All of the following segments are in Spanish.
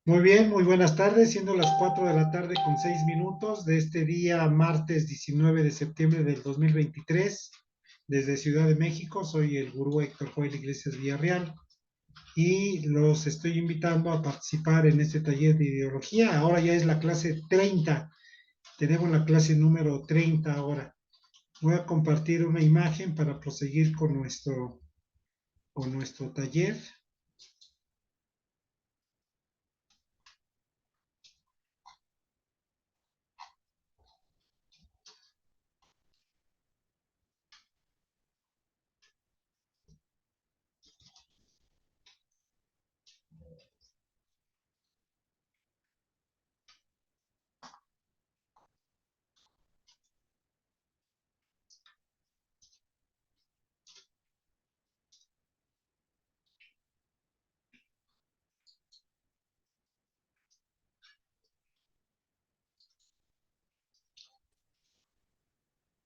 Muy bien, muy buenas tardes, siendo las 4 de la tarde con 6 minutos de este día martes 19 de septiembre del 2023, desde Ciudad de México. Soy el gurú Héctor Joel Iglesias Villarreal y los estoy invitando a participar en este taller de ideología. Ahora ya es la clase 30, tenemos la clase número 30 ahora. Voy a compartir una imagen para proseguir con nuestro taller.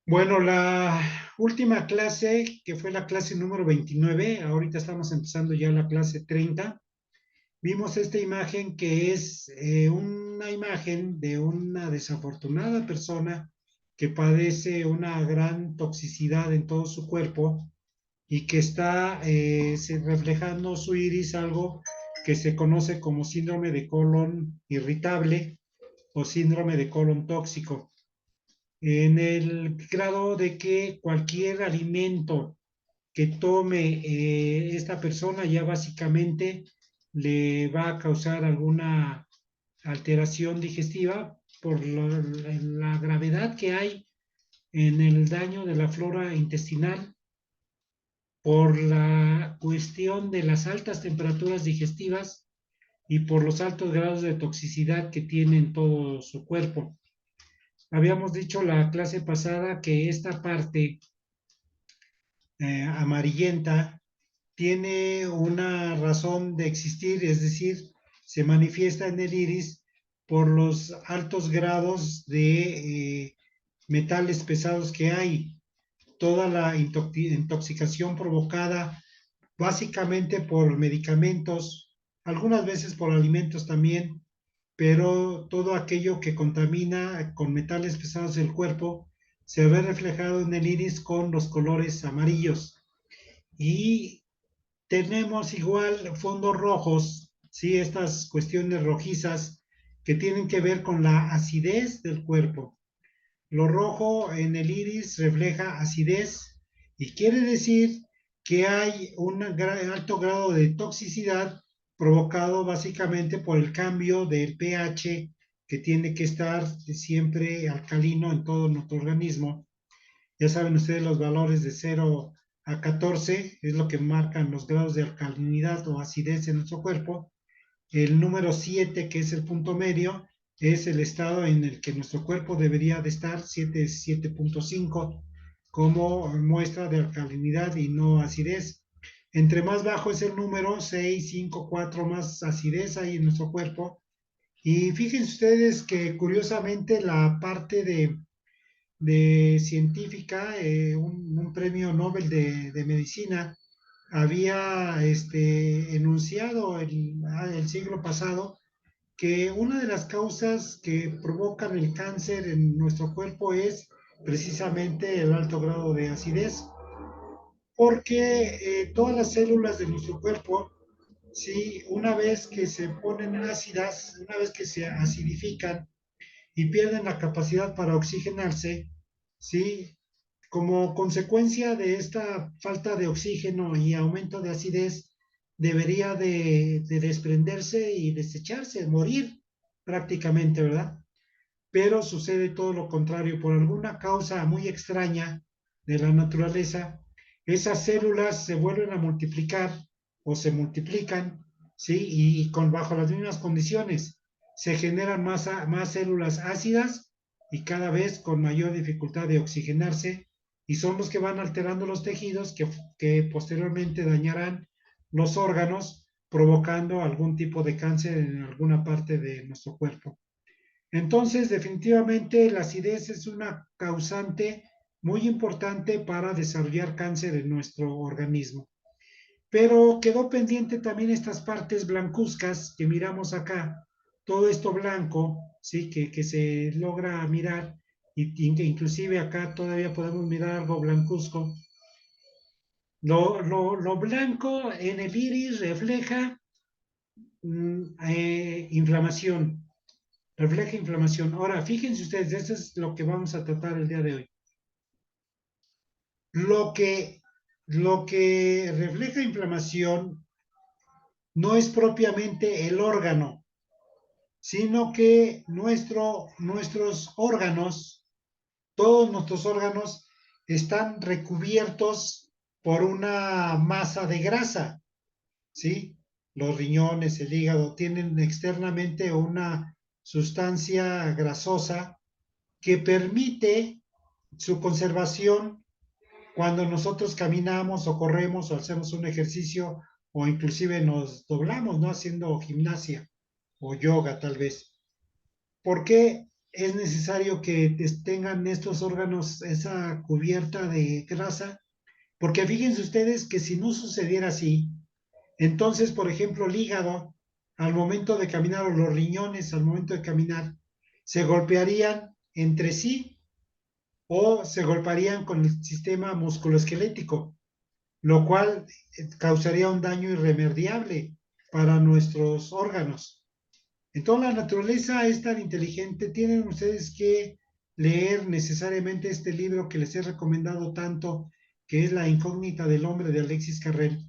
Bueno, la última clase, que fue la clase número 29, ahorita estamos empezando ya la clase 30, vimos esta imagen que es una imagen de una desafortunada persona que padece una gran toxicidad en todo su cuerpo y que está reflejando su iris algo que se conoce como síndrome de colon irritable o síndrome de colon tóxico, en el grado de que cualquier alimento que tome esta persona ya básicamente le va a causar alguna alteración digestiva por la gravedad que hay en el daño de la flora intestinal, por la cuestión de las altas temperaturas digestivas y por los altos grados de toxicidad que tiene en todo su cuerpo. Habíamos dicho la clase pasada que esta parte amarillenta tiene una razón de existir, es decir, se manifiesta en el iris por los altos grados de metales pesados que hay, toda la intoxicación provocada básicamente por medicamentos, algunas veces por alimentos también, pero todo aquello que contamina con metales pesados el cuerpo se ve reflejado en el iris con los colores amarillos. Y tenemos igual fondos rojos, ¿sí? Estas cuestiones rojizas que tienen que ver con la acidez del cuerpo. Lo rojo en el iris refleja acidez y quiere decir que hay un alto grado de toxicidad provocado básicamente por el cambio del pH, que tiene que estar siempre alcalino en todo nuestro organismo. Ya saben ustedes los valores de 0 a 14 es lo que marcan los grados de alcalinidad o acidez en nuestro cuerpo. El número 7, que es el punto medio, es el estado en el que nuestro cuerpo debería de estar, 7 es 7.5, como muestra de alcalinidad y no acidez. Entre más bajo es el número, 6, 5, 4, más acidez hay en nuestro cuerpo. Y fíjense ustedes que curiosamente la parte de científica, un premio Nobel de medicina, había enunciado el siglo pasado que una de las causas que provocan el cáncer en nuestro cuerpo es precisamente el alto grado de acidez, porque todas las células de nuestro cuerpo, sí, una vez que se ponen ácidas, una vez que se acidifican y pierden la capacidad para oxigenarse, sí, como consecuencia de esta falta de oxígeno y aumento de acidez, debería de desprenderse y desecharse, morir prácticamente, ¿verdad? Pero sucede todo lo contrario, por alguna causa muy extraña de la naturaleza, esas células se vuelven a multiplicar o se multiplican, ¿sí? Y con, bajo las mismas condiciones, se generan más células ácidas y cada vez con mayor dificultad de oxigenarse, y son los que van alterando los tejidos que posteriormente dañarán los órganos, provocando algún tipo de cáncer en alguna parte de nuestro cuerpo. Entonces, definitivamente la acidez es una causante muy importante para desarrollar cáncer en nuestro organismo. Pero quedó pendiente también estas partes blancuzcas que miramos acá, todo esto blanco, ¿sí? Que se logra mirar, y que inclusive acá todavía podemos mirar algo blancuzco. Lo blanco en el iris refleja inflamación, refleja inflamación. Ahora, fíjense ustedes, esto es lo que vamos a tratar el día de hoy. Lo que, lo que refleja inflamación no es propiamente el órgano, sino que nuestros órganos, todos nuestros órganos, están recubiertos por una masa de grasa, ¿sí? Los riñones, el hígado, tienen externamente una sustancia grasosa que permite su conservación cuando nosotros caminamos o corremos o hacemos un ejercicio o inclusive nos doblamos, ¿no? Haciendo gimnasia o yoga tal vez. ¿Por qué es necesario que tengan estos órganos esa cubierta de grasa? Porque fíjense ustedes que si no sucediera así, entonces, por ejemplo, el hígado, al momento de caminar, o los riñones al momento de caminar, se golpearían entre sí o se golpearían con el sistema musculoesquelético, lo cual causaría un daño irremediable para nuestros órganos. Entonces, la naturaleza es tan inteligente. Tienen ustedes que leer necesariamente este libro que les he recomendado tanto, que es La incógnita del hombre de Alexis Carrel.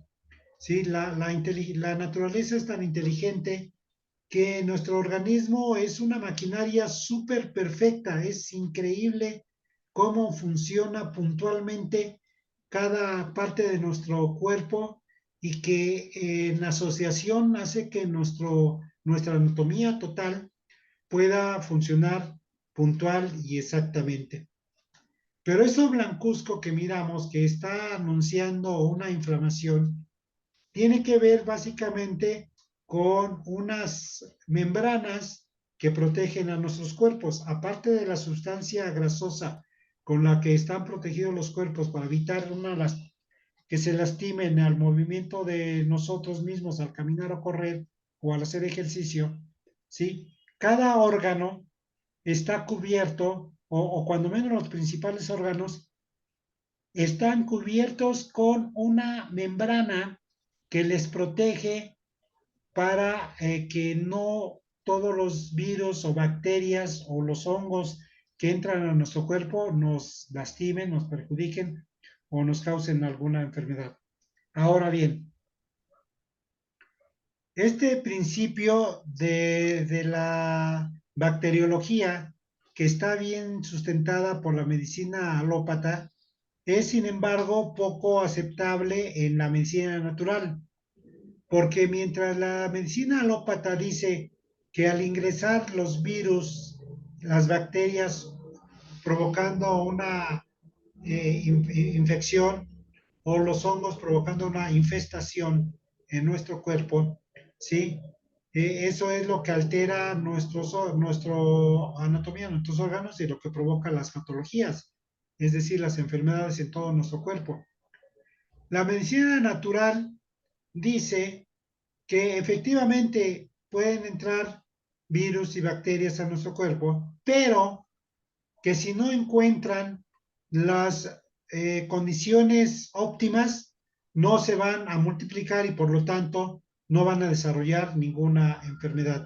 Sí, la naturaleza es tan inteligente que nuestro organismo es una maquinaria súper perfecta. Es increíble cómo funciona puntualmente cada parte de nuestro cuerpo, y que en asociación hace que nuestra anatomía total pueda funcionar puntual y exactamente. Pero eso blancuzco que miramos, que está anunciando una inflamación, tiene que ver básicamente con unas membranas que protegen a nuestros cuerpos, aparte de la sustancia grasosa con la que están protegidos los cuerpos para evitar que se lastimen al movimiento de nosotros mismos al caminar o correr o al hacer ejercicio, ¿sí? Cada órgano está cubierto, o cuando menos los principales órganos, están cubiertos con una membrana que les protege para que no todos los virus o bacterias o los hongos que entran a nuestro cuerpo nos lastimen, nos perjudiquen o nos causen alguna enfermedad. Ahora bien, este principio de la bacteriología, que está bien sustentada por la medicina alópata, es sin embargo poco aceptable en la medicina natural, porque mientras la medicina alópata dice que al ingresar los virus, las bacterias, provocando una infección, o los hongos provocando una infestación en nuestro cuerpo, ¿sí? Eso es lo que altera nuestro anatomía, nuestros órganos, y lo que provoca las patologías, es decir, las enfermedades en todo nuestro cuerpo. La medicina natural dice que efectivamente pueden entrar virus y bacterias a nuestro cuerpo, pero que si no encuentran las condiciones óptimas, no se van a multiplicar y por lo tanto no van a desarrollar ninguna enfermedad.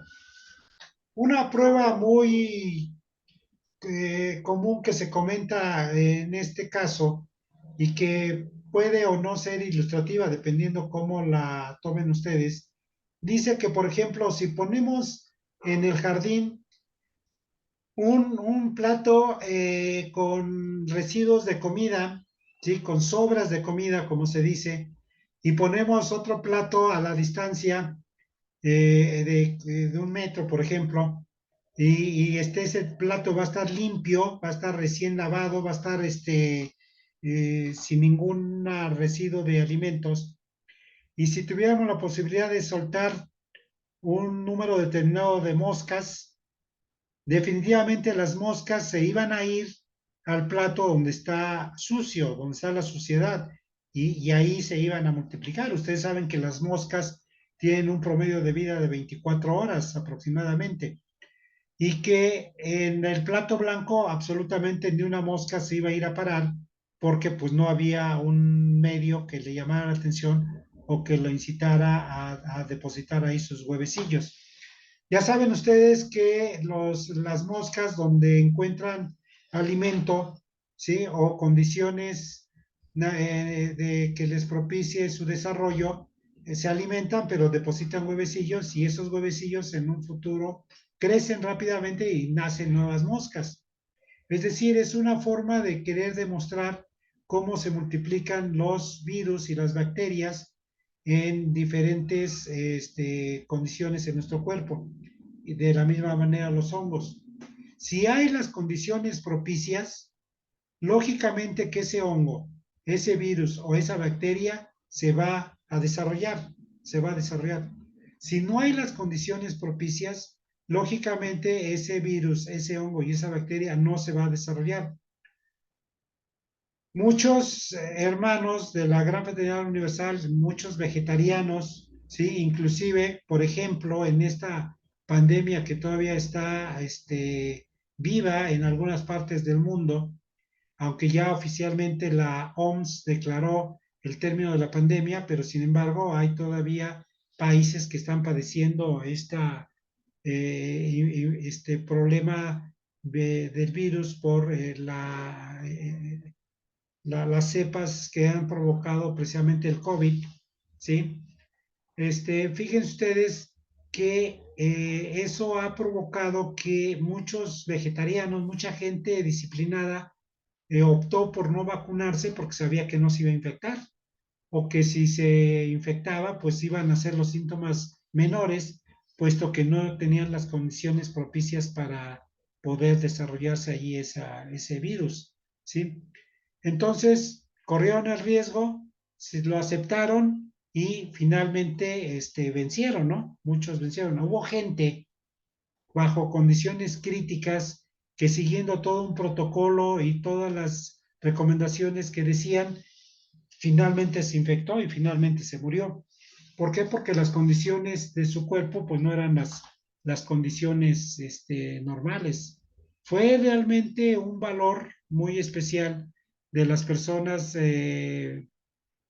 Una prueba muy común que se comenta en este caso, y que puede o no ser ilustrativa dependiendo cómo la tomen ustedes, dice que, por ejemplo, si ponemos en el jardín un plato con residuos de comida, ¿sí? Con sobras de comida, como se dice, y ponemos otro plato a la distancia de 1 metro, por ejemplo, ese plato va a estar limpio, va a estar recién lavado, va a estar sin ningún residuo de alimentos. Y si tuviéramos la posibilidad de soltar un número determinado de moscas, definitivamente las moscas se iban a ir al plato donde está sucio, donde está la suciedad, y ahí se iban a multiplicar. Ustedes saben que las moscas tienen un promedio de vida de 24 horas aproximadamente, y que en el plato blanco absolutamente ni una mosca se iba a ir a parar porque pues no había un medio que le llamara la atención o que lo incitara a depositar ahí sus huevecillos. Ya saben ustedes que las moscas donde encuentran alimento, ¿sí? O condiciones de que les propicie su desarrollo, se alimentan, pero depositan huevecillos y esos huevecillos en un futuro crecen rápidamente y nacen nuevas moscas. Es decir, es una forma de querer demostrar cómo se multiplican los virus y las bacterias en diferentes condiciones en nuestro cuerpo. Y de la misma manera los hongos. Si hay las condiciones propicias, lógicamente que ese hongo, ese virus o esa bacteria se va a desarrollar, se va a desarrollar. Si no hay las condiciones propicias, lógicamente ese virus, ese hongo y esa bacteria no se va a desarrollar. Muchos hermanos de la Gran Fraternidad Universal, muchos vegetarianos, ¿sí? Inclusive, por ejemplo, en esta pandemia que todavía está viva en algunas partes del mundo, aunque ya oficialmente la OMS declaró el término de la pandemia, pero sin embargo hay todavía países que están padeciendo este problema del virus por las cepas que han provocado precisamente el COVID, ¿sí? Fíjense ustedes que eso ha provocado que muchos vegetarianos, mucha gente disciplinada, optó por no vacunarse porque sabía que no se iba a infectar, o que si se infectaba, pues iban a ser los síntomas menores, puesto que no tenían las condiciones propicias para poder desarrollarse allí ese virus, ¿sí? Entonces, corrieron el riesgo, lo aceptaron y finalmente vencieron, ¿no? Muchos vencieron. Hubo gente bajo condiciones críticas que siguiendo todo un protocolo y todas las recomendaciones que decían, finalmente se infectó y finalmente se murió. ¿Por qué? Porque las condiciones de su cuerpo pues no eran las condiciones normales. Fue realmente un valor muy especial de las personas que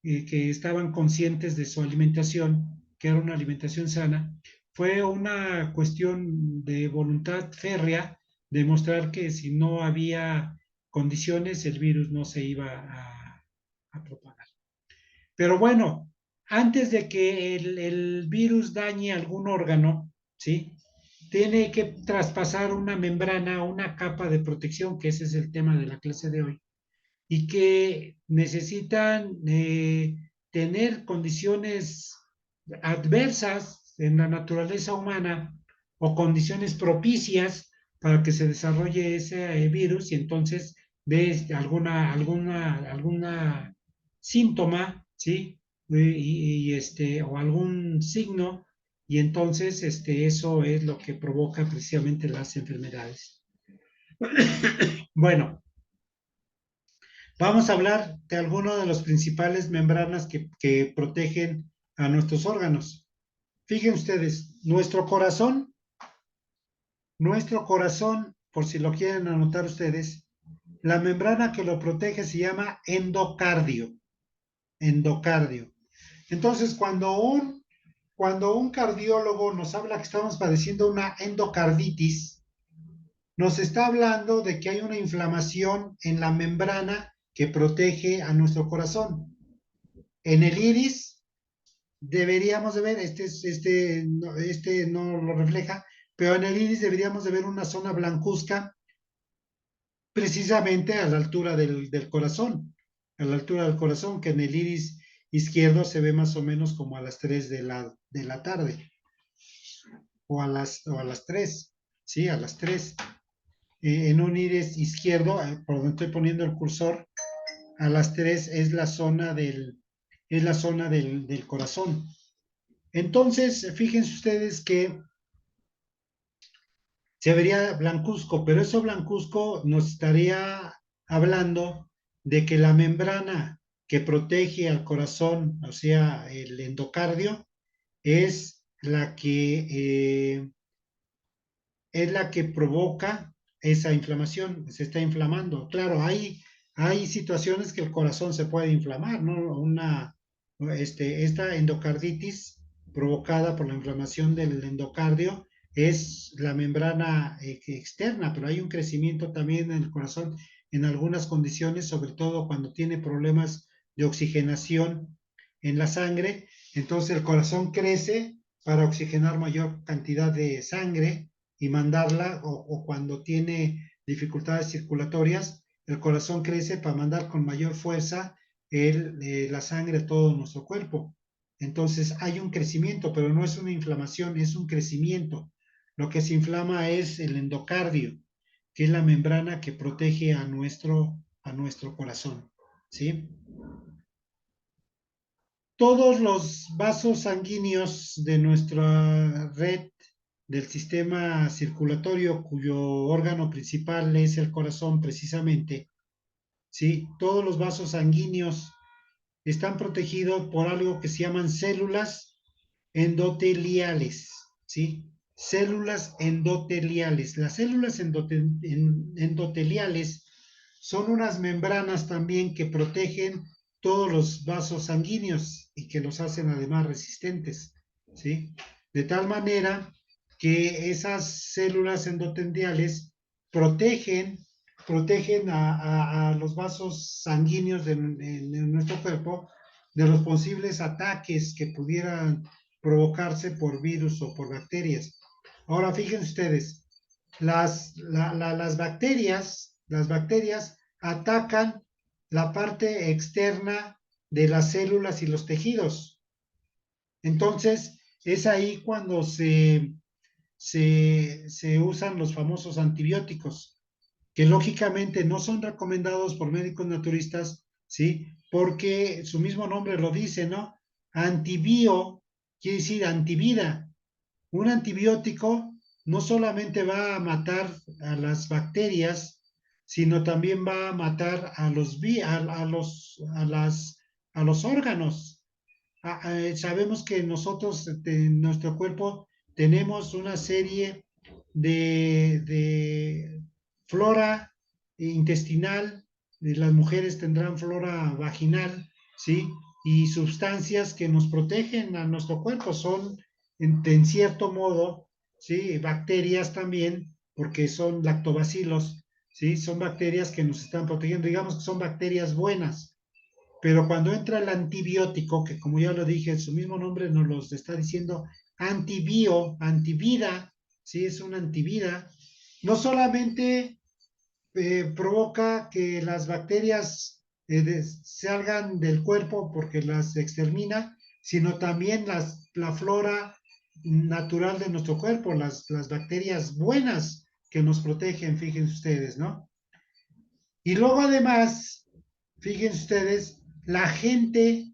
estaban conscientes de su alimentación, que era una alimentación sana. Fue una cuestión de voluntad férrea, demostrar que si no había condiciones, el virus no se iba a propagar. Pero bueno, antes de que el virus dañe algún órgano, ¿sí? Tiene que traspasar una membrana, una capa de protección, que ese es el tema de la clase de hoy, y que necesitan tener condiciones adversas en la naturaleza humana o condiciones propicias para que se desarrolle ese virus y entonces ves alguna síntoma, ¿sí? O algún signo, y entonces eso es lo que provoca precisamente las enfermedades. Bueno, vamos a hablar de algunas de las principales membranas que protegen a nuestros órganos. Fíjense ustedes, nuestro corazón, por si lo quieren anotar ustedes, la membrana que lo protege se llama endocardio. Endocardio. Entonces, cuando un cardiólogo nos habla que estamos padeciendo una endocarditis, nos está hablando de que hay una inflamación en la membrana que protege a nuestro corazón. En el iris deberíamos de ver, no lo refleja, pero en el iris deberíamos de ver una zona blancuzca precisamente a la altura del corazón, a la altura del corazón, que en el iris izquierdo se ve más o menos como a las 3 de la tarde, o a las 3, ¿sí? A las 3. En un iris izquierdo, por donde estoy poniendo el cursor, a las 3 es la zona del corazón. Entonces, fíjense ustedes que se vería blancuzco, pero eso blancuzco nos estaría hablando de que la membrana que protege al corazón, o sea, el endocardio, es la que provoca esa inflamación, se está inflamando. Claro, hay situaciones que el corazón se puede inflamar, ¿no? Esta endocarditis provocada por la inflamación del endocardio es la membrana externa, pero hay un crecimiento también en el corazón en algunas condiciones, sobre todo cuando tiene problemas de oxigenación en la sangre. Entonces el corazón crece para oxigenar mayor cantidad de sangre y mandarla, o cuando tiene dificultades circulatorias, el corazón crece para mandar con mayor fuerza la sangre a todo nuestro cuerpo. Entonces hay un crecimiento, pero no es una inflamación, es un crecimiento. Lo que se inflama es el endocardio, que es la membrana que protege a nuestro corazón. ¿Sí? Todos los vasos sanguíneos de nuestra red del sistema circulatorio, cuyo órgano principal es el corazón precisamente, ¿sí? Todos los vasos sanguíneos están protegidos por algo que se llaman células endoteliales, ¿sí? Células endoteliales. Las células endoteliales son unas membranas también que protegen todos los vasos sanguíneos y que los hacen además resistentes, ¿sí? De tal manera que esas células endoteliales protegen, protegen a los vasos sanguíneos de nuestro cuerpo de los posibles ataques que pudieran provocarse por virus o por bacterias. Ahora fíjense ustedes, las bacterias atacan la parte externa de las células y los tejidos. Entonces, es ahí cuando se usan los famosos antibióticos, que lógicamente no son recomendados por médicos naturistas, ¿sí? Porque su mismo nombre lo dice, ¿no? Antibio quiere decir antivida. Un antibiótico no solamente va a matar a las bacterias, sino también va a matar a los órganos. Sabemos que nosotros, en nuestro cuerpo, tenemos una serie de flora intestinal, las mujeres tendrán flora vaginal, ¿sí? Y sustancias que nos protegen a nuestro cuerpo son, en cierto modo, ¿sí? Bacterias también, porque son lactobacilos, ¿sí? Son bacterias que nos están protegiendo, digamos que son bacterias buenas. Pero cuando entra el antibiótico, que como ya lo dije, su mismo nombre nos lo está diciendo, antivida, ¿sí? Es una antivida, no solamente provoca que las bacterias salgan del cuerpo porque las extermina, sino también la flora natural de nuestro cuerpo, las bacterias buenas que nos protegen, fíjense ustedes, ¿no? Y luego además, fíjense ustedes, la gente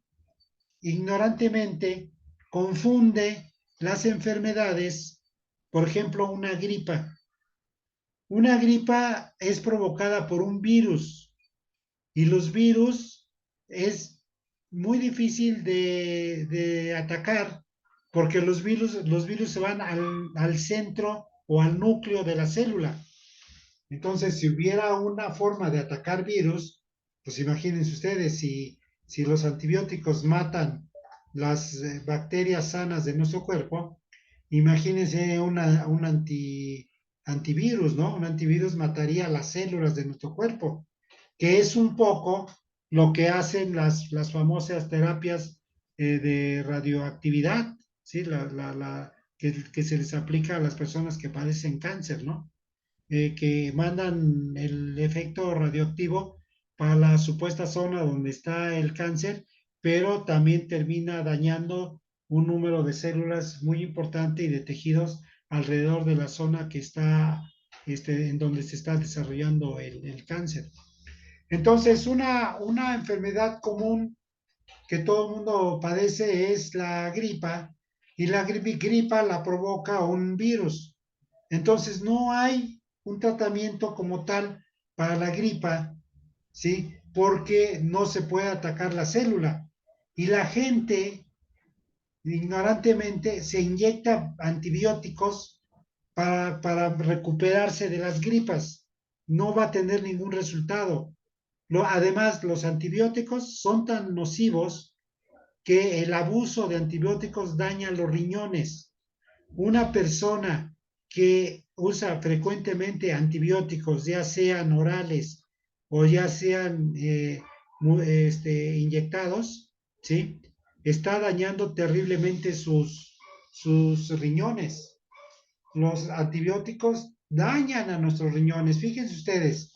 ignorantemente confunde las enfermedades, por ejemplo, una gripa. Una gripa es provocada por un virus y los virus es muy difícil de atacar porque los virus se van al centro o al núcleo de la célula. Entonces, si hubiera una forma de atacar virus, pues imagínense ustedes, si los antibióticos matan las bacterias sanas de nuestro cuerpo, imagínense un antivirus, ¿no? Un antivirus mataría las células de nuestro cuerpo, que es un poco lo que hacen las famosas terapias de radioactividad, ¿sí? Que se les aplica a las personas que padecen cáncer, ¿no? Que mandan el efecto radioactivo para la supuesta zona donde está el cáncer, pero también termina dañando un número de células muy importante y de tejidos alrededor de la zona que está, en donde se está desarrollando el cáncer. Entonces, una enfermedad común que todo el mundo padece es la gripa, y la gripa la provoca un virus. Entonces, no hay un tratamiento como tal para la gripa, ¿sí? Porque no se puede atacar la célula. Y la gente ignorantemente se inyecta antibióticos para recuperarse de las gripas. No va a tener ningún resultado. Además, los antibióticos son tan nocivos que el abuso de antibióticos daña los riñones. Una persona que usa frecuentemente antibióticos, ya sean orales o ya sean inyectados, ¿sí? Está dañando terriblemente sus riñones. Los antibióticos dañan a nuestros riñones. Fíjense ustedes,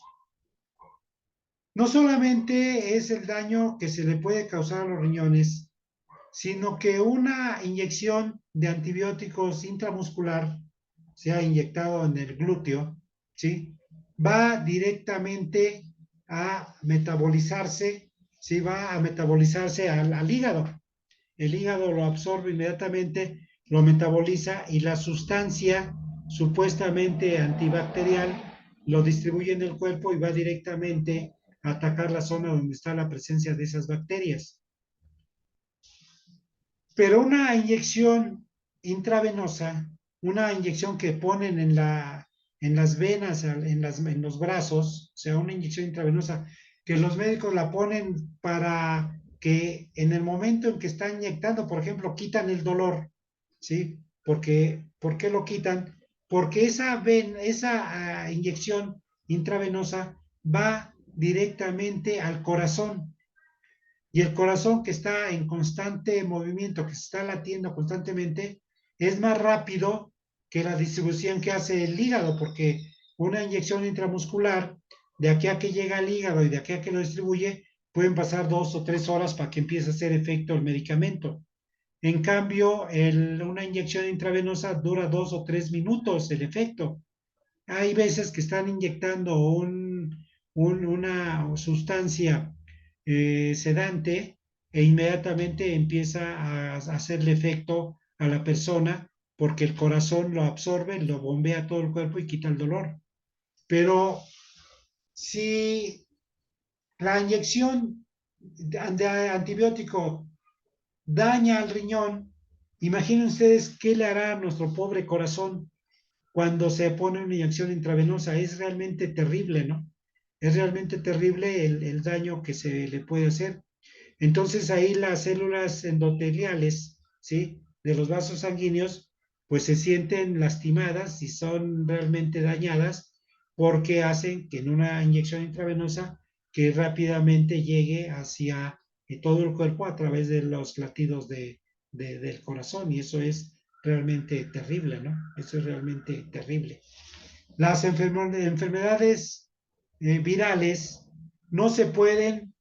no solamente es el daño que se le puede causar a los riñones, sino que una inyección de antibióticos intramuscular, sea inyectado en el glúteo, ¿sí? Va directamente a metabolizarse, ¿sí? Va a metabolizarse al hígado. El hígado lo absorbe inmediatamente, lo metaboliza y la sustancia supuestamente antibacterial lo distribuye en el cuerpo y va directamente a atacar la zona donde está la presencia de esas bacterias. Pero una inyección intravenosa, una inyección que ponen en las venas, en los brazos, o sea, una inyección intravenosa, que los médicos la ponen para que en el momento en que están inyectando, por ejemplo, quitan el dolor, ¿sí? ¿Por qué lo quitan? Porque esa inyección intravenosa va directamente al corazón y el corazón que está en constante movimiento, que se está latiendo constantemente, es más rápido que la distribución que hace el hígado, porque una inyección intramuscular, de aquí a que llega al hígado y de aquí a que lo distribuye, pueden pasar 2 o 3 horas para que empiece a hacer efecto el medicamento. En cambio, una inyección intravenosa dura 2 o 3 minutos el efecto. Hay veces que están inyectando una sustancia sedante e inmediatamente empieza a hacerle efecto a la persona porque el corazón lo absorbe, lo bombea todo el cuerpo y quita el dolor. Pero si la inyección de antibiótico daña al riñón, imaginen ustedes qué le hará a nuestro pobre corazón cuando se pone una inyección intravenosa. Es realmente terrible, ¿no? Es realmente terrible el daño que se le puede hacer. Entonces ahí las células endoteliales, ¿sí? De los vasos sanguíneos, pues se sienten lastimadas y son realmente dañadas porque hacen que en una inyección intravenosa que rápidamente llegue hacia todo el cuerpo a través de los latidos del corazón y eso es realmente terrible, ¿no? Eso es realmente terrible. Las enfermedades virales no se pueden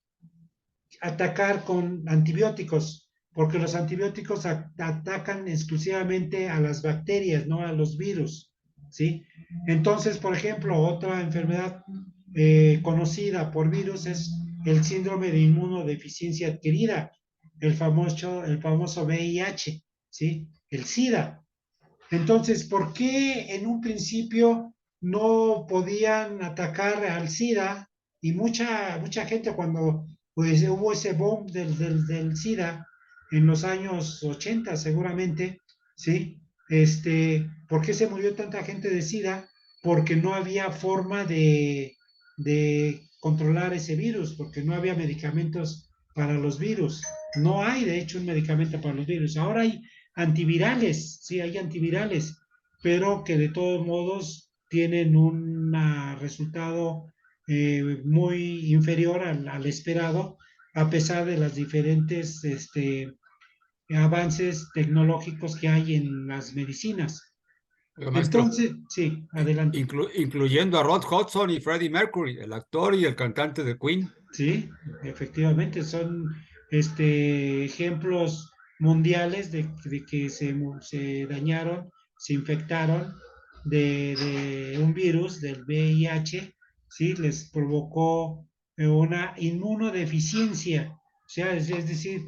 atacar con antibióticos, porque los antibióticos atacan exclusivamente a las bacterias, no a los virus, ¿sí? Entonces, por ejemplo, otra enfermedad conocida por virus es el síndrome de inmunodeficiencia adquirida, el famoso VIH, ¿sí? El SIDA. Entonces, ¿por qué en un principio no podían atacar al SIDA? Y mucha gente cuando pues, hubo ese boom del SIDA en los años 80 seguramente, ¿sí? ¿Por qué se murió tanta gente de SIDA? Porque no había forma de controlar ese virus, porque no había medicamentos para los virus. No hay, de hecho, un medicamento para los virus. Ahora hay antivirales, sí, hay antivirales, pero que de todos modos tienen un resultado muy inferior al esperado, a pesar de las diferentes avances tecnológicos que hay en las medicinas. Oiga, maestro, Entonces, sí, adelante. incluyendo a Rod Hudson y Freddie Mercury, el actor y el cantante de Queen. Sí, efectivamente, son ejemplos mundiales de que se dañaron, se infectaron de un virus, del VIH, ¿sí? Les provocó una inmunodeficiencia. O sea, es decir,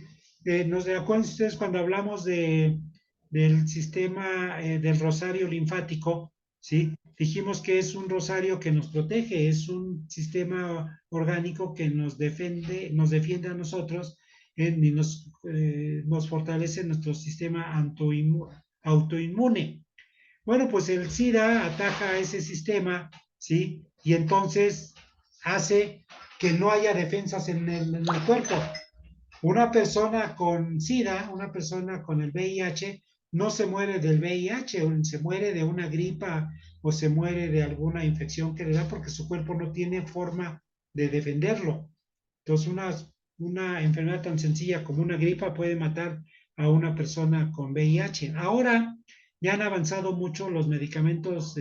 ¿nos acuerdan ustedes cuando hablamos del sistema del rosario linfático? ¿Sí? Dijimos que es un rosario que nos protege, es un sistema orgánico que nos defiende a nosotros ni nos fortalece nuestro sistema autoinmune. Bueno, pues el SIDA ataca ese sistema, ¿sí? Y entonces hace que no haya defensas en el cuerpo. Una persona con SIDA, una persona con el VIH, no se muere del VIH, se muere de una gripa o se muere de alguna infección que le da porque su cuerpo no tiene forma de defenderlo. Entonces, una enfermedad tan sencilla como una gripa puede matar a una persona con VIH. Ahora ya han avanzado mucho los medicamentos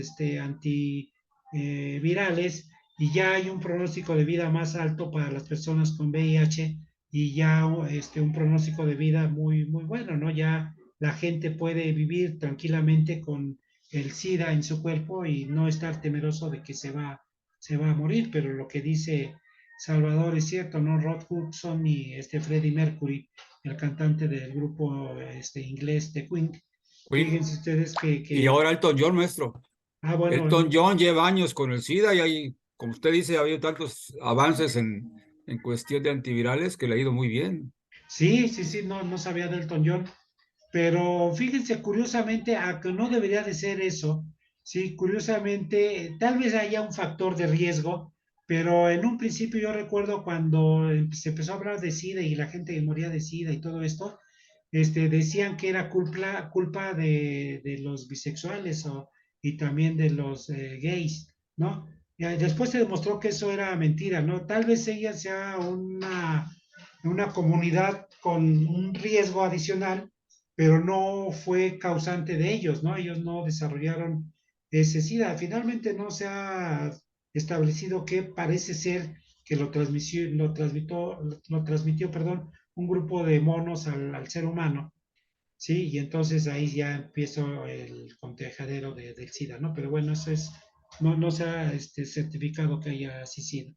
antivirales y ya hay un pronóstico de vida más alto para las personas con VIH y ya un pronóstico de vida muy, muy bueno, ¿no? Ya la gente puede vivir tranquilamente con el SIDA en su cuerpo y no estar temeroso de que se va a morir, pero lo que dice Salvador es cierto, ¿no? Rod Hudson y Freddie Mercury, el cantante del grupo inglés The Queen. Queen. Fíjense ustedes Y ahora Elton John, maestro. bueno, Elton John lleva años con el SIDA y hay, como usted dice, ha habido tantos avances en cuestión de antivirales que le ha ido muy bien. sí, sí, sí, no, no sabía de Elton John, pero fíjense, curiosamente, a que no debería de ser eso, sí, curiosamente, tal vez haya un factor de riesgo, pero en un principio yo recuerdo cuando se empezó a hablar de SIDA y la gente que moría de SIDA y todo esto, decían que era culpa de los bisexuales y también de los gays, ¿no? Y después se demostró que eso era mentira, ¿no? Tal vez ella sea una comunidad con un riesgo adicional, pero no fue causante de ellos, ¿no? Ellos no desarrollaron ese SIDA. Finalmente no se ha establecido que parece ser que lo transmitió, perdón, un grupo de monos al ser humano, ¿sí? Y entonces ahí ya empieza el contagiadero del SIDA, ¿no? Pero bueno, no se ha certificado que haya así sido.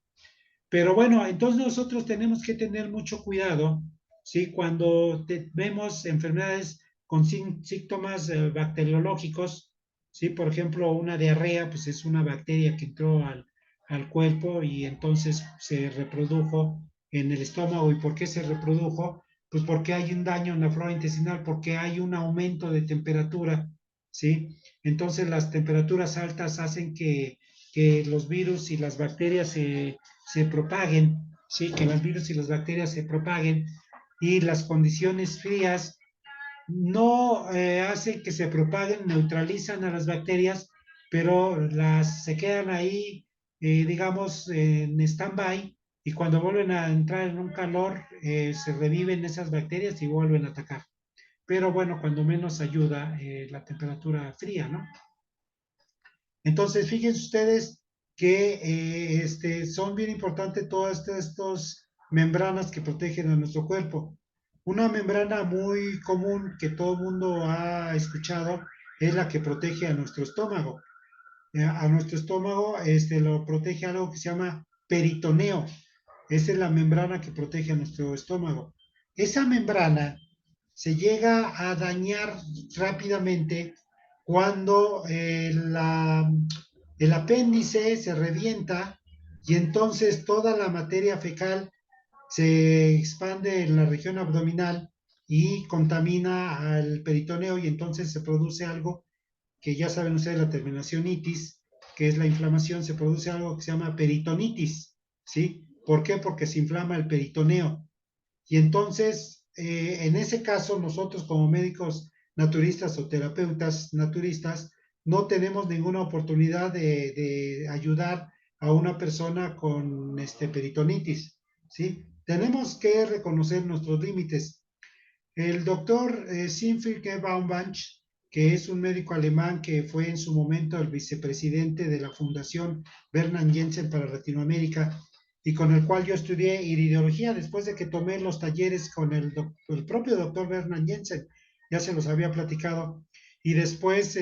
Pero bueno, entonces nosotros tenemos que tener mucho cuidado, ¿sí? Cuando vemos enfermedades con síntomas bacteriológicos, ¿sí? Por ejemplo, una diarrea, pues es una bacteria que entró al cuerpo y entonces se reprodujo en el estómago. ¿Y por qué se reprodujo? Pues porque hay un daño en la flora intestinal, porque hay un aumento de temperatura, ¿sí? Entonces las temperaturas altas hacen que los virus y las bacterias se propaguen, ¿sí? Que los virus y las bacterias se propaguen y las condiciones frías no hacen que se propaguen, neutralizan a las bacterias, pero se quedan ahí, digamos, en stand-by y cuando vuelven a entrar en un calor, se reviven esas bacterias y vuelven a atacar. Pero bueno, cuando menos ayuda la temperatura fría, ¿no? Entonces, fíjense ustedes que son bien importantes todas estas membranas que protegen a nuestro cuerpo. Una membrana muy común que todo el mundo ha escuchado es la que protege a nuestro estómago. A nuestro estómago lo protege algo que se llama peritoneo. Esa es la membrana que protege a nuestro estómago. Esa membrana se llega a dañar rápidamente cuando el apéndice se revienta y entonces toda la materia fecal se expande en la región abdominal y contamina al peritoneo y entonces se produce algo que ya saben ustedes la terminación itis, que es la inflamación, se produce algo que se llama peritonitis, ¿sí? ¿Por qué? Porque se inflama el peritoneo. Y entonces, en ese caso, nosotros como médicos naturistas o terapeutas naturistas, no tenemos ninguna oportunidad de ayudar a una persona con peritonitis, ¿sí? Tenemos que reconocer nuestros límites. El doctor Siegfried Baumbach, que es un médico alemán que fue en su momento el vicepresidente de la Fundación Bernard Jensen para Latinoamérica y con el cual yo estudié iridología después de que tomé los talleres con el propio doctor Bernard Jensen, ya se los había platicado, y después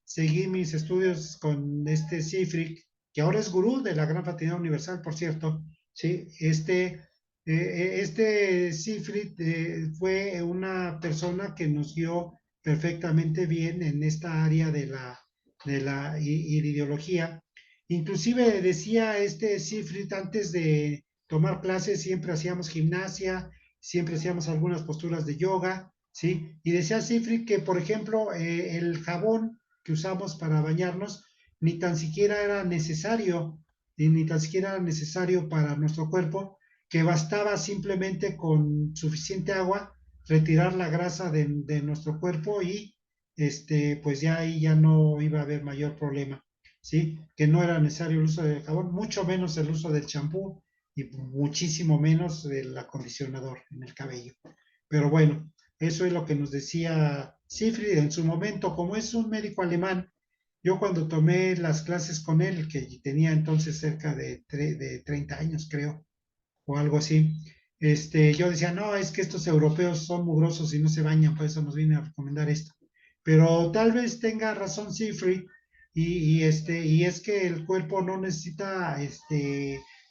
seguí mis estudios con Siegfried, que ahora es gurú de la Gran Fraternidad Universal, por cierto, ¿sí? Siegfried fue una persona que nos guió perfectamente bien en esta área de la iridiología. Inclusive decía Siegfried, antes de tomar clases siempre hacíamos gimnasia siempre hacíamos algunas posturas de yoga, ¿sí? Y decía Sifri que, por ejemplo, el jabón que usamos para bañarnos ni tan siquiera era necesario, ni tan siquiera era necesario para nuestro cuerpo, que bastaba simplemente con suficiente agua retirar la grasa de nuestro cuerpo y pues ya ahí ya no iba a haber mayor problema, ¿sí? Que no era necesario el uso del jabón, mucho menos el uso del champú y muchísimo menos el acondicionador en el cabello. Pero bueno, eso es lo que nos decía Siegfried en su momento, como es un médico alemán. Yo cuando tomé las clases con él, que tenía entonces cerca de 30 años, creo, o algo así, yo decía, no, es que estos europeos son mugrosos y no se bañan, por eso nos viene a recomendar esto. Pero tal vez tenga razón Siegfried, y es que el cuerpo no necesita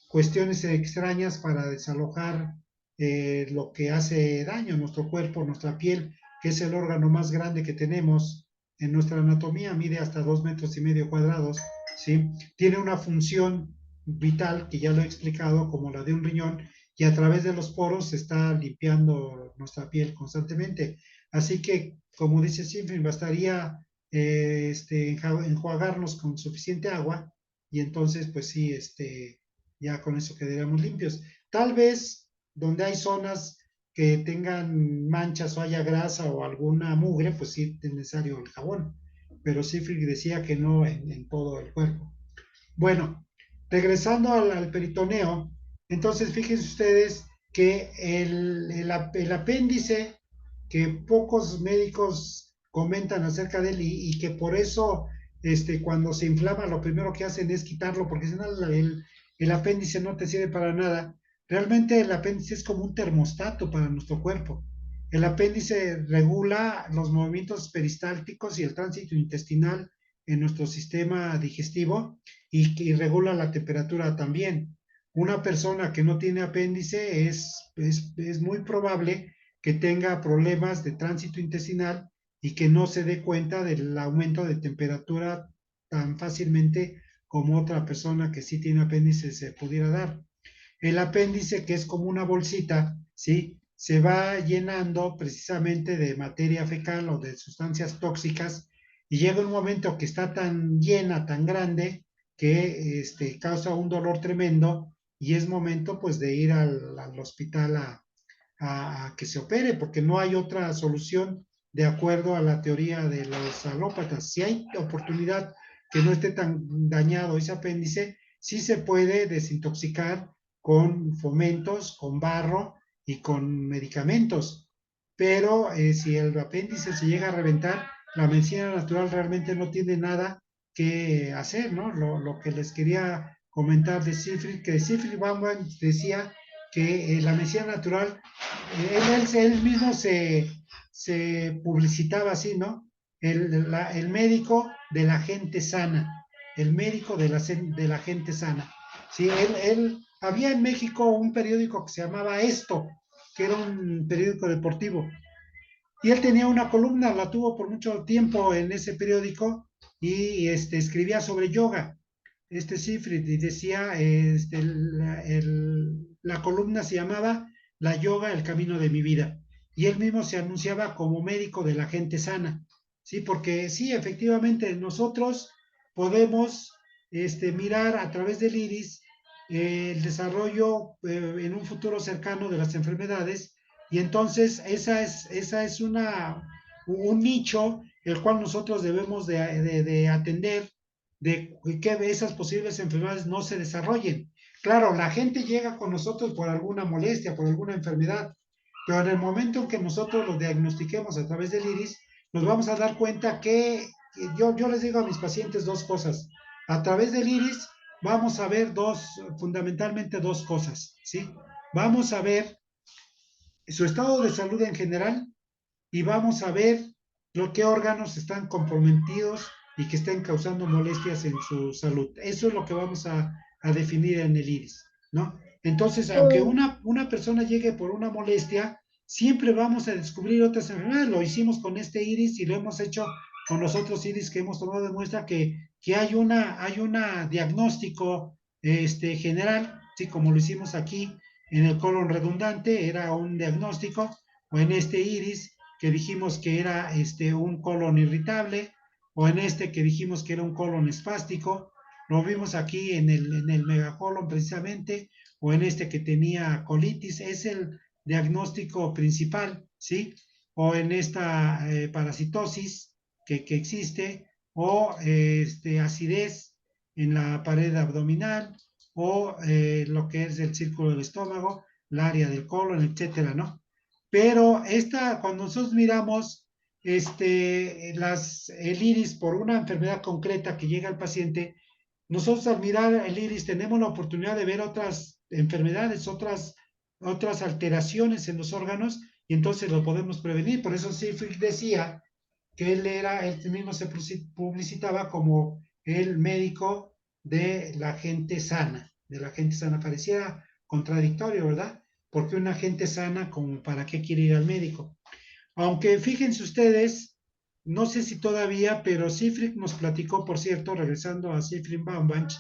cuestiones extrañas para desalojar lo que hace daño a nuestro cuerpo, nuestra piel, que es el órgano más grande que tenemos en nuestra anatomía, mide hasta 2,5 metros cuadrados, ¿sí? Tiene una función vital, que ya lo he explicado, como la de un riñón, y a través de los poros se está limpiando nuestra piel constantemente. Así que, como dice Sinfín, bastaría enjuagarnos con suficiente agua y entonces, pues sí, ya con eso quedaríamos limpios. Tal vez donde hay zonas que tengan manchas o haya grasa o alguna mugre, pues sí es necesario el jabón. Pero Sifrig decía que no en todo el cuerpo. Bueno, regresando al peritoneo, entonces fíjense ustedes que el apéndice, que pocos médicos comentan acerca de él y que por eso cuando se inflama lo primero que hacen es quitarlo porque si no el apéndice no te sirve para nada. Realmente el apéndice es como un termostato para nuestro cuerpo. El apéndice regula los movimientos peristálticos y el tránsito intestinal en nuestro sistema digestivo y regula la temperatura también. Una persona que no tiene apéndice es muy probable que tenga problemas de tránsito intestinal y que no se dé cuenta del aumento de temperatura tan fácilmente como otra persona que sí tiene apéndice se pudiera dar. El apéndice, que es como una bolsita, ¿sí? Se va llenando precisamente de materia fecal o de sustancias tóxicas y llega un momento que está tan llena, tan grande, que causa un dolor tremendo y es momento pues de ir al hospital a que se opere porque no hay otra solución de acuerdo a la teoría de los alópatas. Si hay oportunidad que no esté tan dañado ese apéndice, sí se puede desintoxicar con fomentos, con barro y con medicamentos. Pero si el apéndice se llega a reventar, la medicina natural realmente no tiene nada que hacer, ¿no? Lo que les quería comentar de Sifri, que Sifri Bauman decía que la medicina natural, él mismo se publicitaba así, ¿no? El médico de la gente sana, el médico de la gente sana. Sí, había en México un periódico que se llamaba Esto, que era un periódico deportivo. Y él tenía una columna, la tuvo por mucho tiempo en ese periódico y escribía sobre yoga. Sifrid, y decía, la columna se llamaba La yoga, el camino de mi vida. Y él mismo se anunciaba como médico de la gente sana. Sí, porque sí, efectivamente, nosotros podemos mirar a través del iris el desarrollo en un futuro cercano de las enfermedades y entonces esa es un nicho el cual nosotros debemos de atender de que esas posibles enfermedades no se desarrollen. Claro, la gente llega con nosotros por alguna molestia, por alguna enfermedad, pero en el momento en que nosotros lo diagnostiquemos a través del iris, nos vamos a dar cuenta que yo les digo a mis pacientes dos cosas. A través del iris vamos a ver fundamentalmente dos cosas, ¿sí? Vamos a ver su estado de salud en general y vamos a ver qué órganos están comprometidos y que estén causando molestias en su salud. Eso es lo que vamos a definir en el iris, ¿no? Entonces, aunque una persona llegue por una molestia, siempre vamos a descubrir otras enfermedades. Lo hicimos con este iris y lo hemos hecho con los otros iris que hemos tomado de muestra que hay una diagnóstico general, sí, como lo hicimos aquí, en el colon redundante, era un diagnóstico, o en este iris que dijimos que era un colon irritable, o en este que dijimos que era un colon espástico, lo vimos aquí en el megacolon precisamente, o en este que tenía colitis, es el diagnóstico principal, ¿sí? O en esta parasitosis que existe, o acidez en la pared abdominal, o lo que es el círculo del estómago, el área del colon, etcétera, ¿no? Pero cuando nosotros miramos el iris por una enfermedad concreta que llega al paciente, nosotros al mirar el iris tenemos la oportunidad de ver otras enfermedades, otras alteraciones en los órganos, y entonces lo podemos prevenir. Por eso Seyfried decía que él mismo se publicitaba como el médico de la gente sana, de la gente sana. Pareciera contradictorio, ¿verdad? Porque una gente sana, como para qué quiere ir al médico. Aunque fíjense ustedes, no sé si todavía, pero Seyfried nos platicó, por cierto, regresando a Seyfried Baumbach,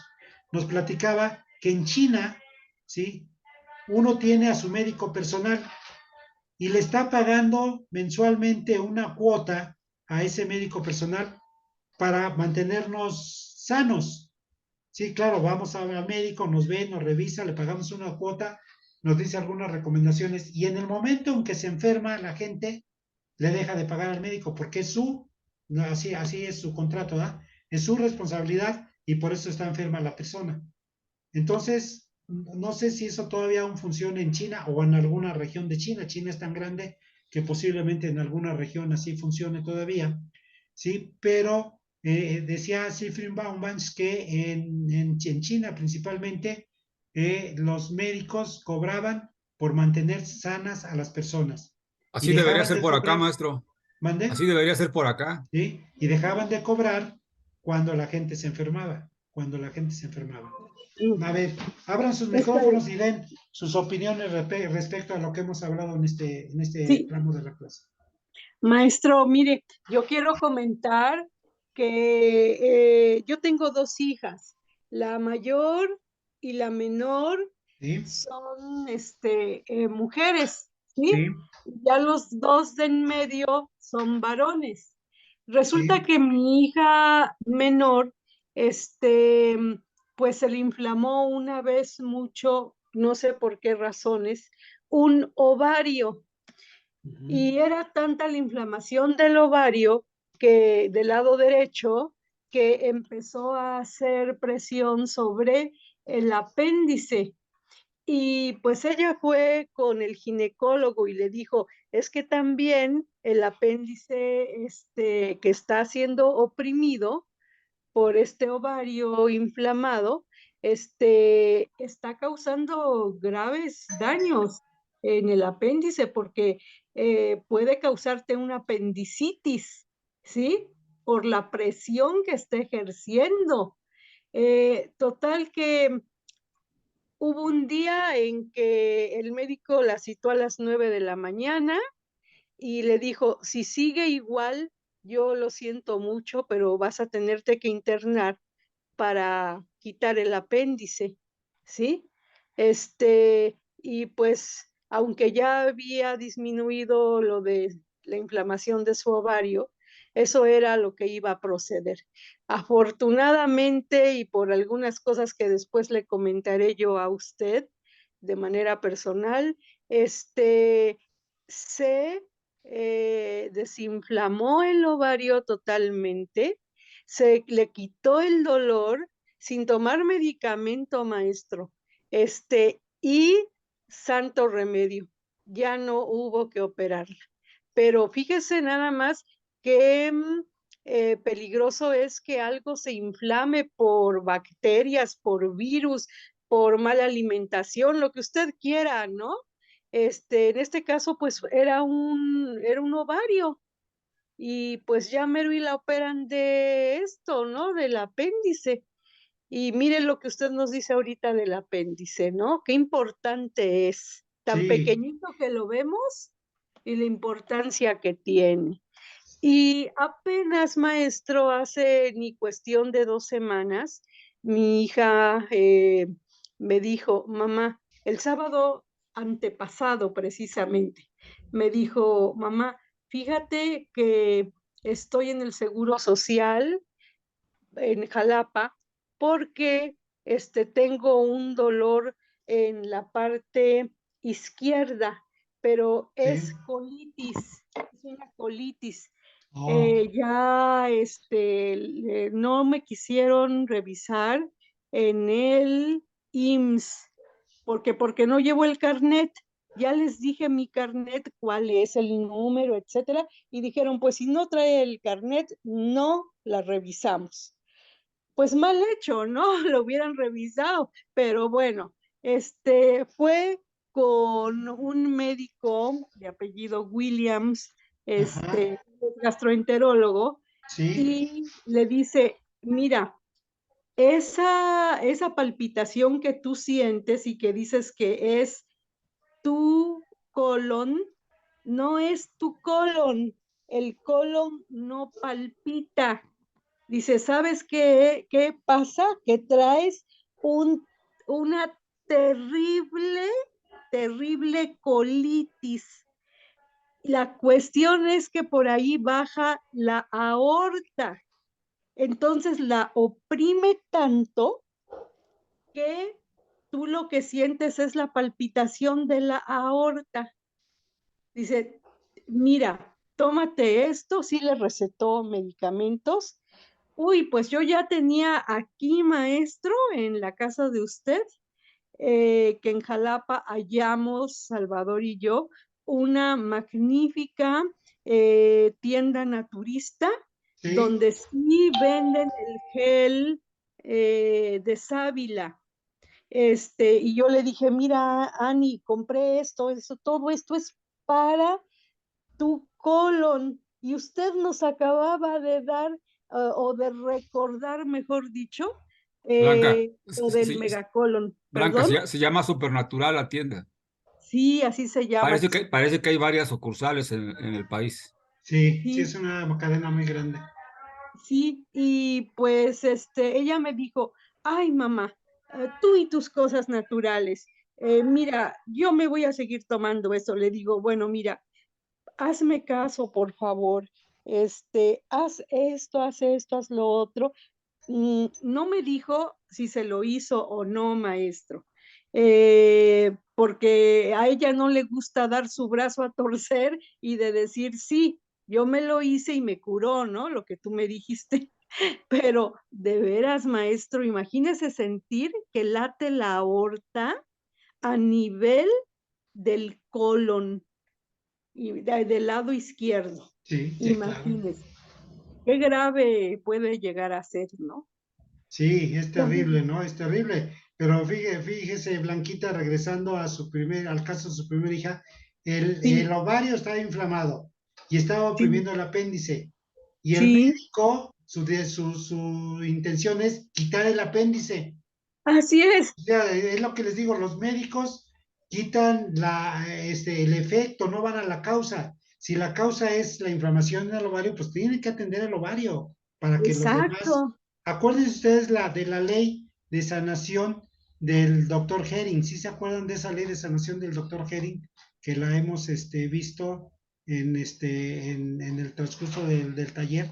nos platicaba que en China, ¿sí? Uno tiene a su médico personal y le está pagando mensualmente una cuota a ese médico personal para mantenernos sanos. Sí, claro, vamos al médico, nos ve, nos revisa, le pagamos una cuota, nos dice algunas recomendaciones y en el momento en que se enferma la gente, le deja de pagar al médico porque es no, así es su contrato, ¿verdad? Es su responsabilidad y por eso está enferma la persona. Entonces, no sé si eso todavía aún funciona en China o en alguna región de China. China es tan grande que posiblemente en alguna región así funcione todavía, ¿sí? Pero decía Seyfried Baumbach que en China principalmente los médicos cobraban por mantener sanas a las personas y Así debería dejaban ser de por acá, cobrar, maestro. ¿mande? Así debería ser por acá. ¿Sí? Y dejaban de cobrar cuando la gente se enfermaba, cuando la gente se enfermaba. Mm, A ver, abran sus Está micrófonos y den sus opiniones respecto a lo que hemos hablado en este Sí, tramo de la clase. maestro, mire, yo quiero comentar que yo tengo dos hijas, la mayor y la menor ¿Sí? son mujeres, ¿sí? ¿Sí? Ya los dos de en medio son varones. Resulta ¿Sí? que mi hija menor, pues se le inflamó una vez mucho, no sé por qué razones, un ovario. Uh-huh. Y era tanta la inflamación del ovario que del lado derecho que empezó a hacer presión sobre el apéndice. Y pues ella fue con el ginecólogo y le dijo, es que también el apéndice que está siendo oprimido por este ovario inflamado, está causando graves daños en el apéndice porque puede causarte una apendicitis, ¿sí? Por la presión que está ejerciendo. Total que hubo un día en que el médico la citó a las 9 de la mañana y le dijo, si sigue igual, yo lo siento mucho, pero vas a tenerte que internar para quitar el apéndice, ¿sí? Y pues, aunque ya había disminuido lo de la inflamación de su ovario, eso era lo que iba a proceder. Afortunadamente, y por algunas cosas que después le comentaré yo a usted de manera personal, se desinflamó el ovario totalmente, se le quitó el dolor sin tomar medicamento, maestro. Y santo remedio, ya no hubo que operarla. Pero fíjese nada más que peligroso es que algo se inflame por bacterias, por virus, por mala alimentación, lo que usted quiera, ¿no? En este caso, pues era un ovario, y pues ya mero y la operan de esto, ¿no? Del apéndice. Y mire lo que usted nos dice ahorita del apéndice, ¿no? Qué importante es, tan Sí, pequeñito que lo vemos y la importancia que tiene. Y apenas, maestro, hace ni cuestión de 2 semanas, mi hija me dijo, mamá, el sábado antepasado precisamente. Me dijo, mamá, fíjate que estoy en el Seguro Social en Jalapa porque tengo un dolor en la parte izquierda, pero es Sí. colitis, es una colitis. Oh, Ya no me quisieron revisar en el IMSS, porque no llevo el carnet. Ya les dije mi carnet, cuál es el número, etcétera, y dijeron, pues si no trae el carnet, no la revisamos. Pues mal hecho, ¿no? Lo hubieran revisado, pero bueno, fue con un médico de apellido Williams, ajá, gastroenterólogo, sí, y le dice, mira, esa palpitación que tú sientes y que dices que es tu colon, no es tu colon, el colon no palpita. Dice, ¿sabes qué pasa? Que traes una terrible, terrible colitis. La cuestión es que por ahí baja la aorta. Entonces la oprime tanto que tú lo que sientes es la palpitación de la aorta. Dice, mira, tómate esto, sí le recetó medicamentos. Uy, pues yo ya tenía aquí, maestro, en la casa de usted, que en Jalapa hallamos, Salvador y yo, una magnífica tienda naturista sí, donde sí venden el gel de sábila. Y yo le dije, mira, Ani, compré esto, todo esto es para tu colon. Y usted nos acababa de dar, o de recordar, mejor dicho, Blanca, lo del megacolon. Blanca, ¿Perdón? se llama Supernatural la tienda. Sí, así se llama. Parece que hay varias sucursales en el país. sí, sí, es Sí, una cadena muy grande. sí. Y pues ella me dijo, ay, mamá, tú y tus cosas naturales. Mira, yo me voy a seguir tomando eso. Le digo, bueno, mira, hazme caso, por favor. Haz esto, haz lo otro. No me dijo si se lo hizo o no, maestro, porque a ella no le gusta dar su brazo a torcer y de decir, sí, yo me lo hice y me curó, ¿no? Lo que tú me dijiste. Pero de veras, maestro, imagínese sentir que late la aorta a nivel del colon y del lado izquierdo. Sí, sí, claro. Imagínese. Qué grave puede llegar a ser, ¿no? Sí, es Terrible. terrible, ¿no? Es terrible. Pero fíjese, Blanquita, regresando a al caso de su primera hija, el Sí, ovario estaba inflamado y estaba sí, oprimiendo el apéndice. Y el sí, médico, su intención es quitar el apéndice. así es. O sea, es lo que les digo, los médicos quitan el efecto, no van a la causa. Si la causa es la inflamación del ovario, pues tienen que atender el ovario para que los demás. Exacto. Acuérdense ustedes de la ley de sanación del doctor Herring. ¿Sí se acuerdan de esa ley de sanación del doctor Herring? Que la hemos visto en el transcurso del taller.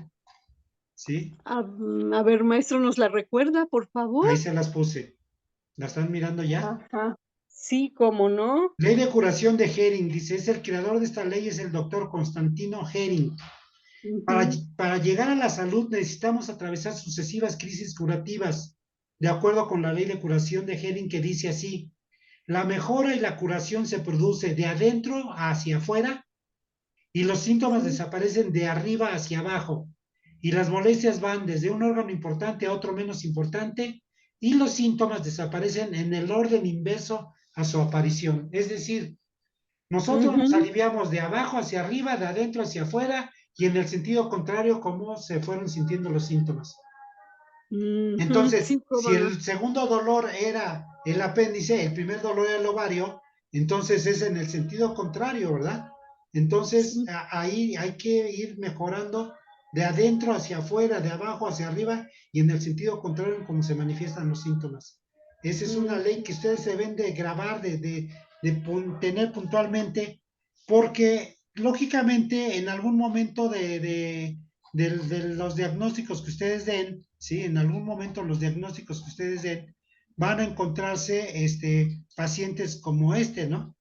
¿Sí? A ver, maestro, ¿nos la recuerda, por favor? Ahí se las puse. ¿La están mirando ya? Ajá. Sí, cómo no. Ley de curación de Herring, dice, es el creador de esta ley, es el doctor Constantino Herring. Para, Ujú. para llegar a la salud necesitamos atravesar sucesivas crisis curativas, de acuerdo con la ley de curación de Herring que dice así, la mejora y la curación se produce de adentro hacia afuera y los síntomas Sí. desaparecen de arriba hacia abajo y las molestias van desde un órgano importante a otro menos importante y los síntomas desaparecen en el orden inverso a su aparición. Es decir, nosotros nos Ujú. aliviamos de abajo hacia arriba, de adentro hacia afuera y en el sentido contrario, cómo se fueron sintiendo los síntomas. Ujú. Entonces, Sí, cómo si no. el segundo dolor era el apéndice, el primer dolor era el ovario, entonces es en el sentido contrario, ¿verdad? Entonces, Sí. ahí hay que ir mejorando de adentro hacia afuera, de abajo hacia arriba y en el sentido contrario en cómo se manifiestan los síntomas. Esa es una ley Ujú. que ustedes se deben de grabar, tener puntualmente, porque lógicamente en algún momento de los diagnósticos que ustedes den, ¿sí? En algún momento los diagnósticos que ustedes den van a encontrarse pacientes como ¿no?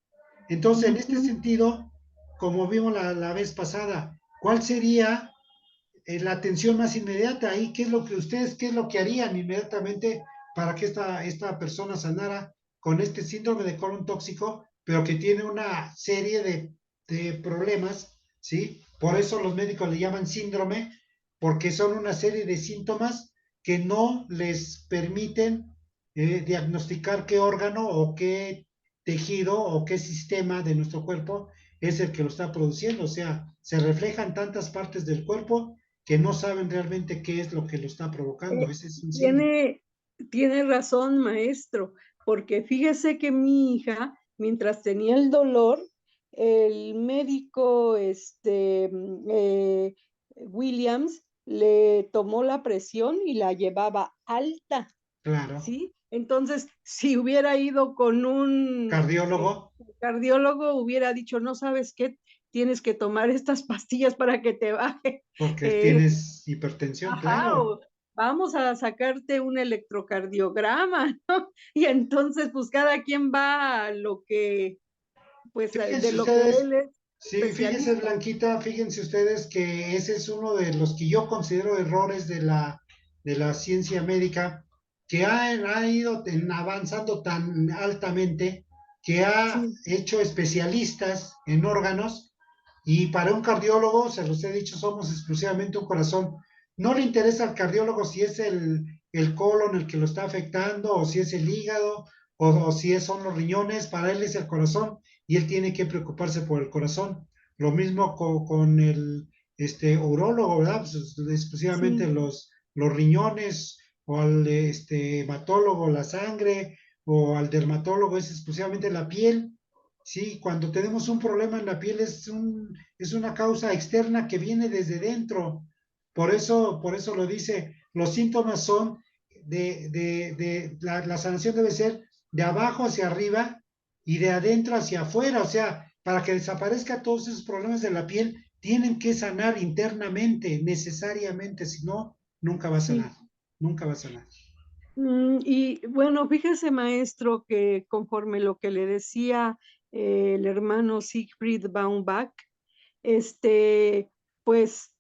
Entonces, en este Ujú. sentido, como vimos la vez pasada, ¿cuál sería la atención más inmediata ahí? ¿Qué es lo que ustedes, qué es lo que harían inmediatamente para que esta persona sanara con este síndrome de colon tóxico, pero que tiene una serie de problemas, ¿sí? Por eso los médicos le llaman síndrome, porque son una serie de síntomas que no les permiten diagnosticar qué órgano o qué tejido o qué sistema de nuestro cuerpo es el que lo está produciendo. O sea, se reflejan tantas partes del cuerpo que no saben realmente qué es lo que lo está provocando. Eh, Ese es un síndrome. tiene, tiene razón, maestro, porque fíjese que mi hija, mientras tenía el dolor, el médico Williams le tomó la presión y la llevaba alta, Claro. ¿sí? Entonces, si hubiera ido con un Cardiólogo, cardiólogo, hubiera dicho, no sabes qué, tienes que tomar estas pastillas para que te baje. porque Eh, tienes hipertensión, Ajá, claro. o vamos a sacarte un electrocardiograma, ¿no? Y entonces, pues cada quien va a lo que, pues de Fíjense lo que ustedes, él es sí, fíjense especialista. Blanquita, fíjense ustedes que ese es uno de los que yo considero errores de la ciencia médica, que ha ido avanzando tan altamente, que ha Sí, hecho especialistas en órganos, y para un cardiólogo, se los he dicho, somos exclusivamente un corazón. No le interesa al cardiólogo si es el colon el que lo está afectando, o si es el hígado, o si son los riñones. Para él es el corazón y él tiene que preocuparse por el corazón. Lo mismo con el urólogo, ¿verdad? Pues, exclusivamente sí, los riñones, o al hematólogo la sangre, o al dermatólogo es exclusivamente la piel. Sí, cuando tenemos un problema en la piel es una causa externa que viene desde dentro. Por eso lo dice, los síntomas son la sanación debe ser de abajo hacia arriba y de adentro hacia afuera. O sea, para que desaparezca todos esos problemas de la piel, tienen que sanar internamente, necesariamente, si no, nunca va a sanar, sí. nunca va a sanar. Y bueno, fíjese, maestro, que conforme lo que le decía el hermano Siegfried Baumbach, este, pues,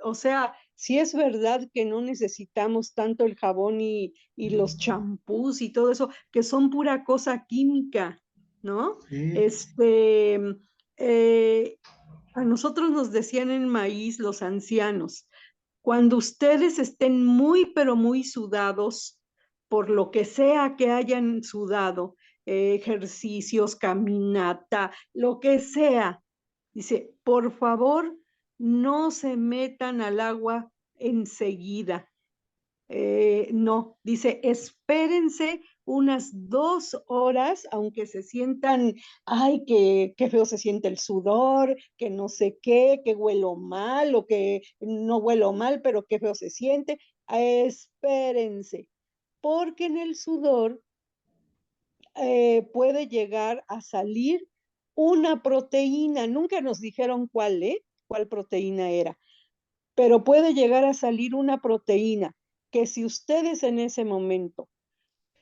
o sea, sí es verdad que no necesitamos tanto el jabón y los champús y todo eso, que son pura cosa química, ¿no? Sí, Este, eh, a nosotros nos decían en maíz los ancianos, cuando ustedes estén muy, pero muy sudados, por lo que sea que hayan sudado, ejercicios, caminata, lo que sea, dice, por favor, no se metan al agua enseguida. No, dice, espérense unas 2 horas, aunque se sientan, ay, qué feo se siente el sudor, que no sé qué, que huelo mal o que no huelo mal, pero qué feo se siente. Espérense, porque en el sudor puede llegar a salir una proteína. Nunca nos dijeron cuál, ¿eh? ¿Cuál proteína era? Pero puede llegar a salir una proteína que si ustedes en ese momento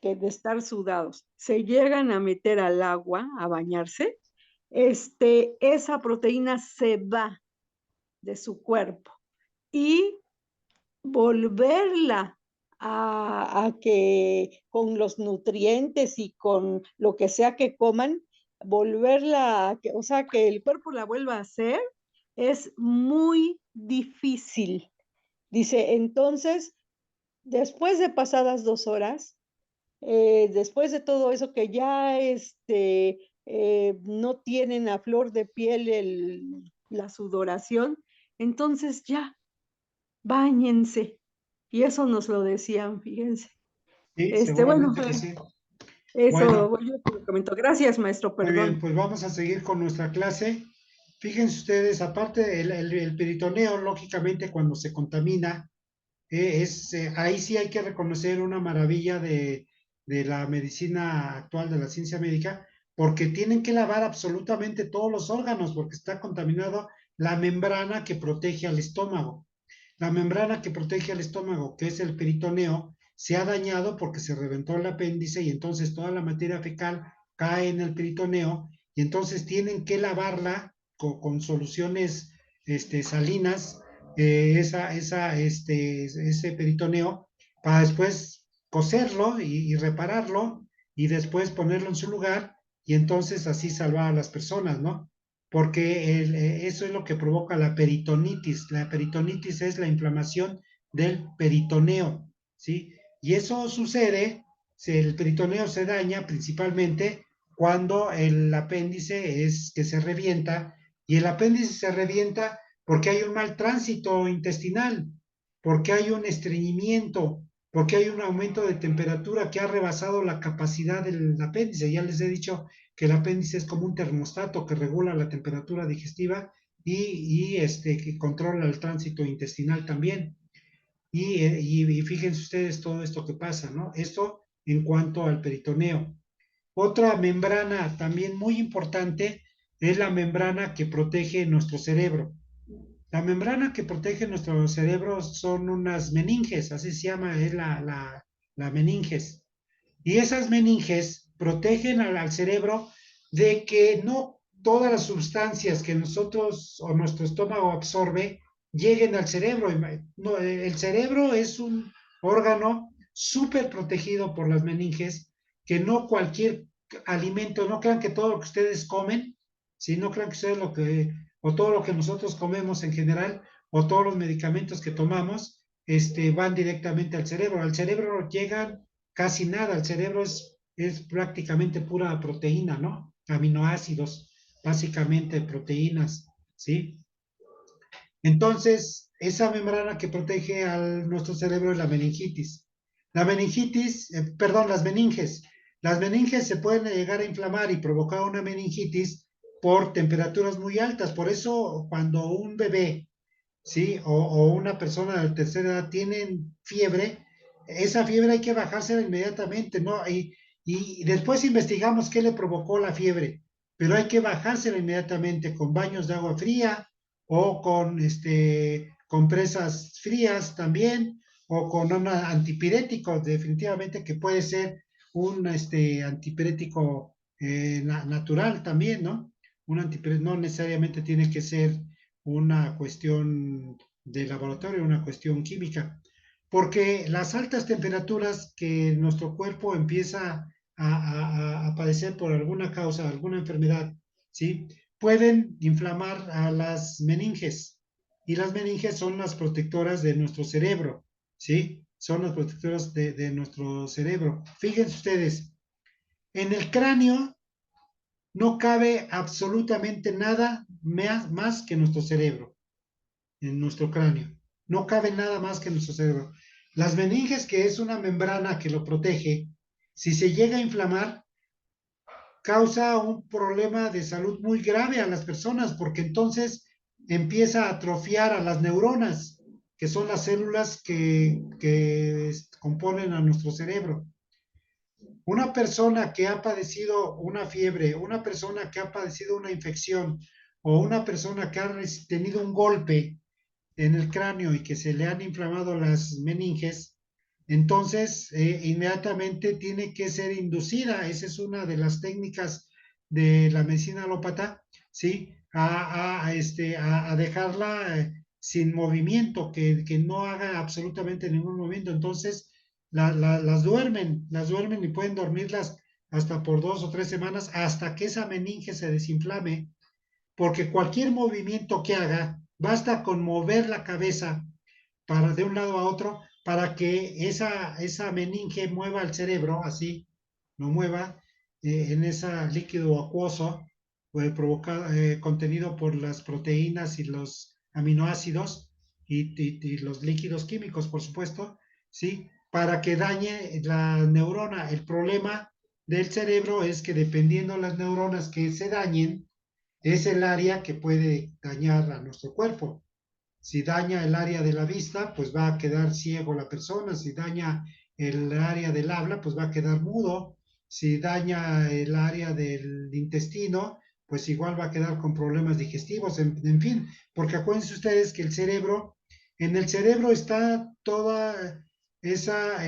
que de estar sudados se llegan a meter al agua a bañarse, esa proteína se va de su cuerpo y volverla a que con los nutrientes y con lo que sea que coman, volverla, o sea, que el cuerpo la vuelva a hacer, es muy difícil. Dice, entonces, después de pasadas 2 horas, después de todo eso que ya no tienen a flor de piel la sudoración, entonces ya, báñense. Y eso nos lo decían, fíjense. sí, Bueno, seguramente que sí. eso Bueno, yo te lo comento. Gracias, maestro, muy bien, perdón. pues vamos a seguir con nuestra clase. Fíjense ustedes, aparte el peritoneo, lógicamente cuando se contamina, ahí sí hay que reconocer una maravilla de la medicina actual, de la ciencia médica, porque tienen que lavar absolutamente todos los órganos, porque está contaminado la membrana que protege al estómago. La membrana que protege al estómago, que es el peritoneo, se ha dañado porque se reventó el apéndice y entonces toda la materia fecal cae en el peritoneo y entonces tienen que lavarla con soluciones salinas, ese peritoneo, para después coserlo y repararlo y después ponerlo en su lugar y entonces así salvar a las personas, ¿no? Porque eso es lo que provoca la peritonitis. La peritonitis es la inflamación del peritoneo, ¿sí? Y eso sucede, si el peritoneo se daña principalmente cuando el apéndice es que se revienta, y el apéndice se revienta porque hay un mal tránsito intestinal, porque hay un estreñimiento, porque hay un aumento de temperatura que ha rebasado la capacidad del apéndice. Ya les he dicho que el apéndice es como un termostato que regula la temperatura digestiva que controla el tránsito intestinal también. Y fíjense ustedes todo esto que pasa, ¿no? Esto en cuanto al peritoneo. Otra membrana también muy importante es la membrana que protege nuestro cerebro. La membrana que protege nuestro cerebro son unas meninges, así se llama, es la meninges. Y esas meninges protegen al cerebro de que no todas las sustancias que nosotros o nuestro estómago absorbe lleguen al cerebro. No, el cerebro es un órgano súper protegido por las meninges, que no cualquier alimento, no crean que todo lo que ustedes comen, si no crean que ustedes o todo lo que nosotros comemos en general, o todos los medicamentos que tomamos, van directamente al cerebro. Al cerebro llegan casi nada, el cerebro es prácticamente pura proteína, ¿no? Aminoácidos, básicamente proteínas, ¿sí? Entonces, esa membrana que protege a nuestro cerebro es la meningitis. La meningitis, perdón, las meninges. Las meninges se pueden llegar a inflamar y provocar una meningitis por temperaturas muy altas. Por eso, cuando un bebé, ¿sí? O una persona de tercera edad tienen fiebre, esa fiebre hay que bajársela inmediatamente, ¿no? Y después investigamos qué le provocó la fiebre, pero hay que bajársela inmediatamente con baños de agua fría o con compresas frías también, o con un antipirético, definitivamente que puede ser un antipirético natural también, ¿no? Un antipirético no necesariamente tiene que ser una cuestión de laboratorio, una cuestión química, porque las altas temperaturas que nuestro cuerpo empieza a padecer por alguna causa, alguna enfermedad, ¿sí? Pueden inflamar a las meninges, y las meninges son las protectoras de nuestro cerebro, ¿sí? Son las protectoras de nuestro cerebro. Fíjense ustedes, en el cráneo no cabe absolutamente nada más que nuestro cerebro, en nuestro cráneo. No cabe nada más que en nuestro cerebro. Las meninges, que es una membrana que lo protege, si se llega a inflamar, causa un problema de salud muy grave a las personas, porque entonces empieza a atrofiar a las neuronas, que son las células que componen a nuestro cerebro. Una persona que ha padecido una fiebre, una persona que ha padecido una infección o una persona que ha tenido un golpe en el cráneo y que se le han inflamado las meninges, entonces inmediatamente tiene que ser inducida. Esa es una de las técnicas de la medicina alópata, ¿sí? A dejarla sin movimiento, que no haga absolutamente ningún movimiento. Entonces, las duermen y pueden dormirlas hasta por 2 o 3 semanas hasta que esa meninge se desinflame, porque cualquier movimiento que haga, basta con mover la cabeza de un lado a otro para que esa meninge mueva el cerebro, así, lo mueva en ese líquido acuoso contenido por las proteínas y los aminoácidos y los líquidos químicos, por supuesto, ¿sí? Para que dañe la neurona. El problema del cerebro es que dependiendo de las neuronas que se dañen, es el área que puede dañar a nuestro cuerpo. Si daña el área de la vista, pues va a quedar ciego la persona. Si daña el área del habla, pues va a quedar mudo. si daña el área del intestino, pues igual va a quedar con problemas digestivos, en fin, porque acuérdense ustedes que el cerebro, en el cerebro está toda esas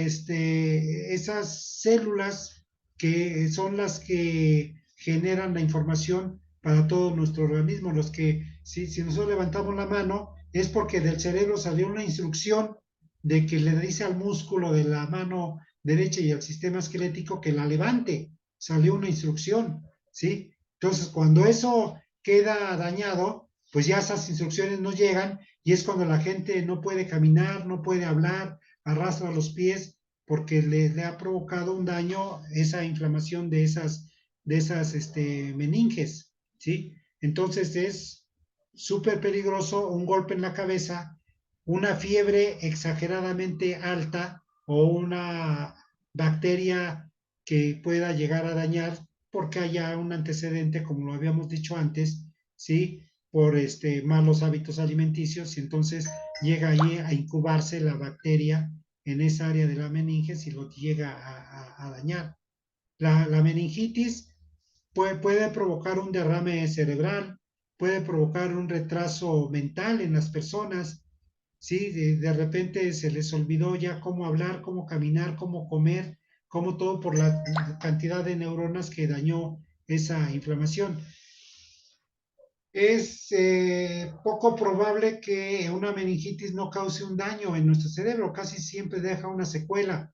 células que son las que generan la información para todo nuestro organismo. Los que, si nosotros levantamos la mano, es porque del cerebro salió una instrucción de que le dice al músculo de la mano derecha y al sistema esquelético que la levante. Salió una instrucción, ¿sí? Entonces, cuando eso queda dañado, pues ya esas instrucciones no llegan y es cuando la gente no puede caminar, no puede hablar, arrastra los pies porque le ha provocado un daño esa inflamación de esas meninges, ¿sí? Entonces es súper peligroso un golpe en la cabeza, una fiebre exageradamente alta o una bacteria que pueda llegar a dañar porque haya un antecedente, como lo habíamos dicho antes, ¿sí? Por malos hábitos alimenticios y entonces llega ahí a incubarse la bacteria en esa área de la meninges y lo llega a dañar. La meningitis puede provocar un derrame cerebral, puede provocar un retraso mental en las personas, ¿sí? De repente se les olvidó ya cómo hablar, cómo caminar, cómo comer, cómo todo por la cantidad de neuronas que dañó esa inflamación. Es poco probable que una meningitis no cause un daño en nuestro cerebro, casi siempre deja una secuela.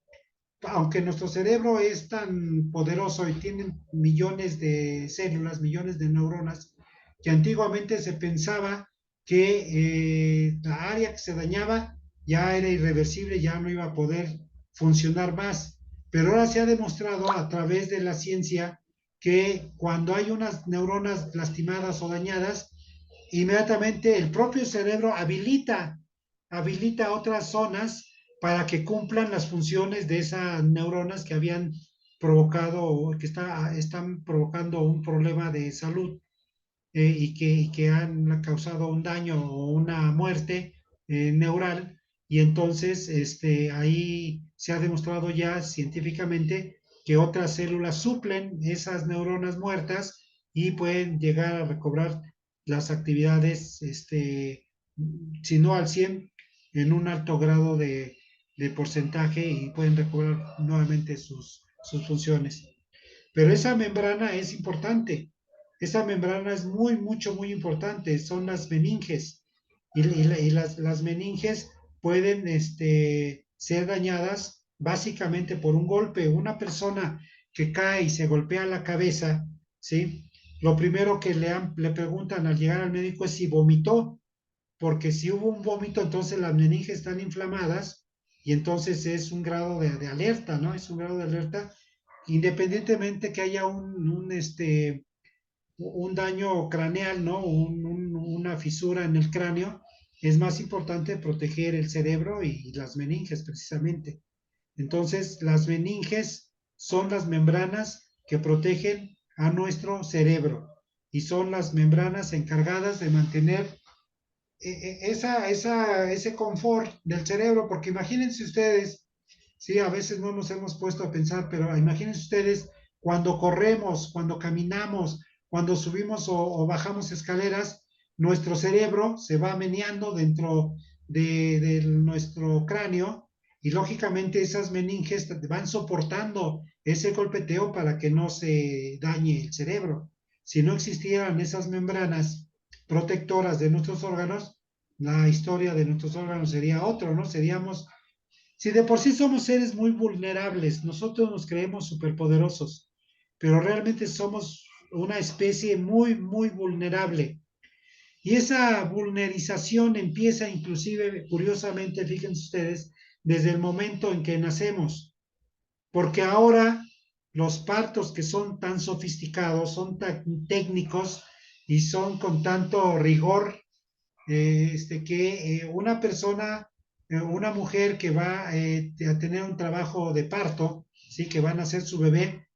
Aunque nuestro cerebro es tan poderoso y tiene millones de células, millones de neuronas, que antiguamente se pensaba que la área que se dañaba ya era irreversible, ya no iba a poder funcionar más. Pero ahora se ha demostrado a través de la ciencia que cuando hay unas neuronas lastimadas o dañadas, inmediatamente el propio cerebro habilita otras zonas para que cumplan las funciones de esas neuronas que habían provocado o que están provocando un problema de salud y que han causado un daño o una muerte neural. Y entonces ahí se ha demostrado ya científicamente que otras células suplen esas neuronas muertas y pueden llegar a recobrar las actividades, si no al 100, en un alto grado de porcentaje y pueden recobrar nuevamente sus funciones. Pero esa membrana es importante. Esa membrana es muy importante. Son las meninges. Y las meninges pueden ser dañadas básicamente por un golpe. Una persona que cae y se golpea la cabeza, ¿sí? Lo primero que le preguntan al llegar al médico es si vomitó, porque si hubo un vómito, entonces las meninges están inflamadas y entonces es un grado de alerta, ¿no? Es un grado de alerta independientemente que haya un daño craneal, ¿no? Una fisura en el cráneo, es más importante proteger el cerebro y las meninges precisamente. Entonces, las meninges son las membranas que protegen a nuestro cerebro y son las membranas encargadas de mantener ese confort del cerebro, porque imagínense ustedes, sí, a veces no nos hemos puesto a pensar, pero imagínense ustedes cuando corremos, cuando caminamos, cuando subimos o bajamos escaleras, nuestro cerebro se va meneando dentro de nuestro cráneo y lógicamente esas meninges van soportando ese golpeteo para que no se dañe el cerebro. Si no existieran esas membranas protectoras de nuestros órganos, la historia de nuestros órganos sería otro, ¿no? Seríamos, si de por sí somos seres muy vulnerables, nosotros nos creemos superpoderosos, pero realmente somos una especie muy vulnerable. Y esa vulnerización empieza inclusive, curiosamente, fíjense ustedes, desde el momento en que nacemos, porque ahora los partos que son tan sofisticados, son tan técnicos y son con tanto rigor que una persona, una mujer que va a tener un trabajo de parto, ¿sí? Que van a hacer su bebé,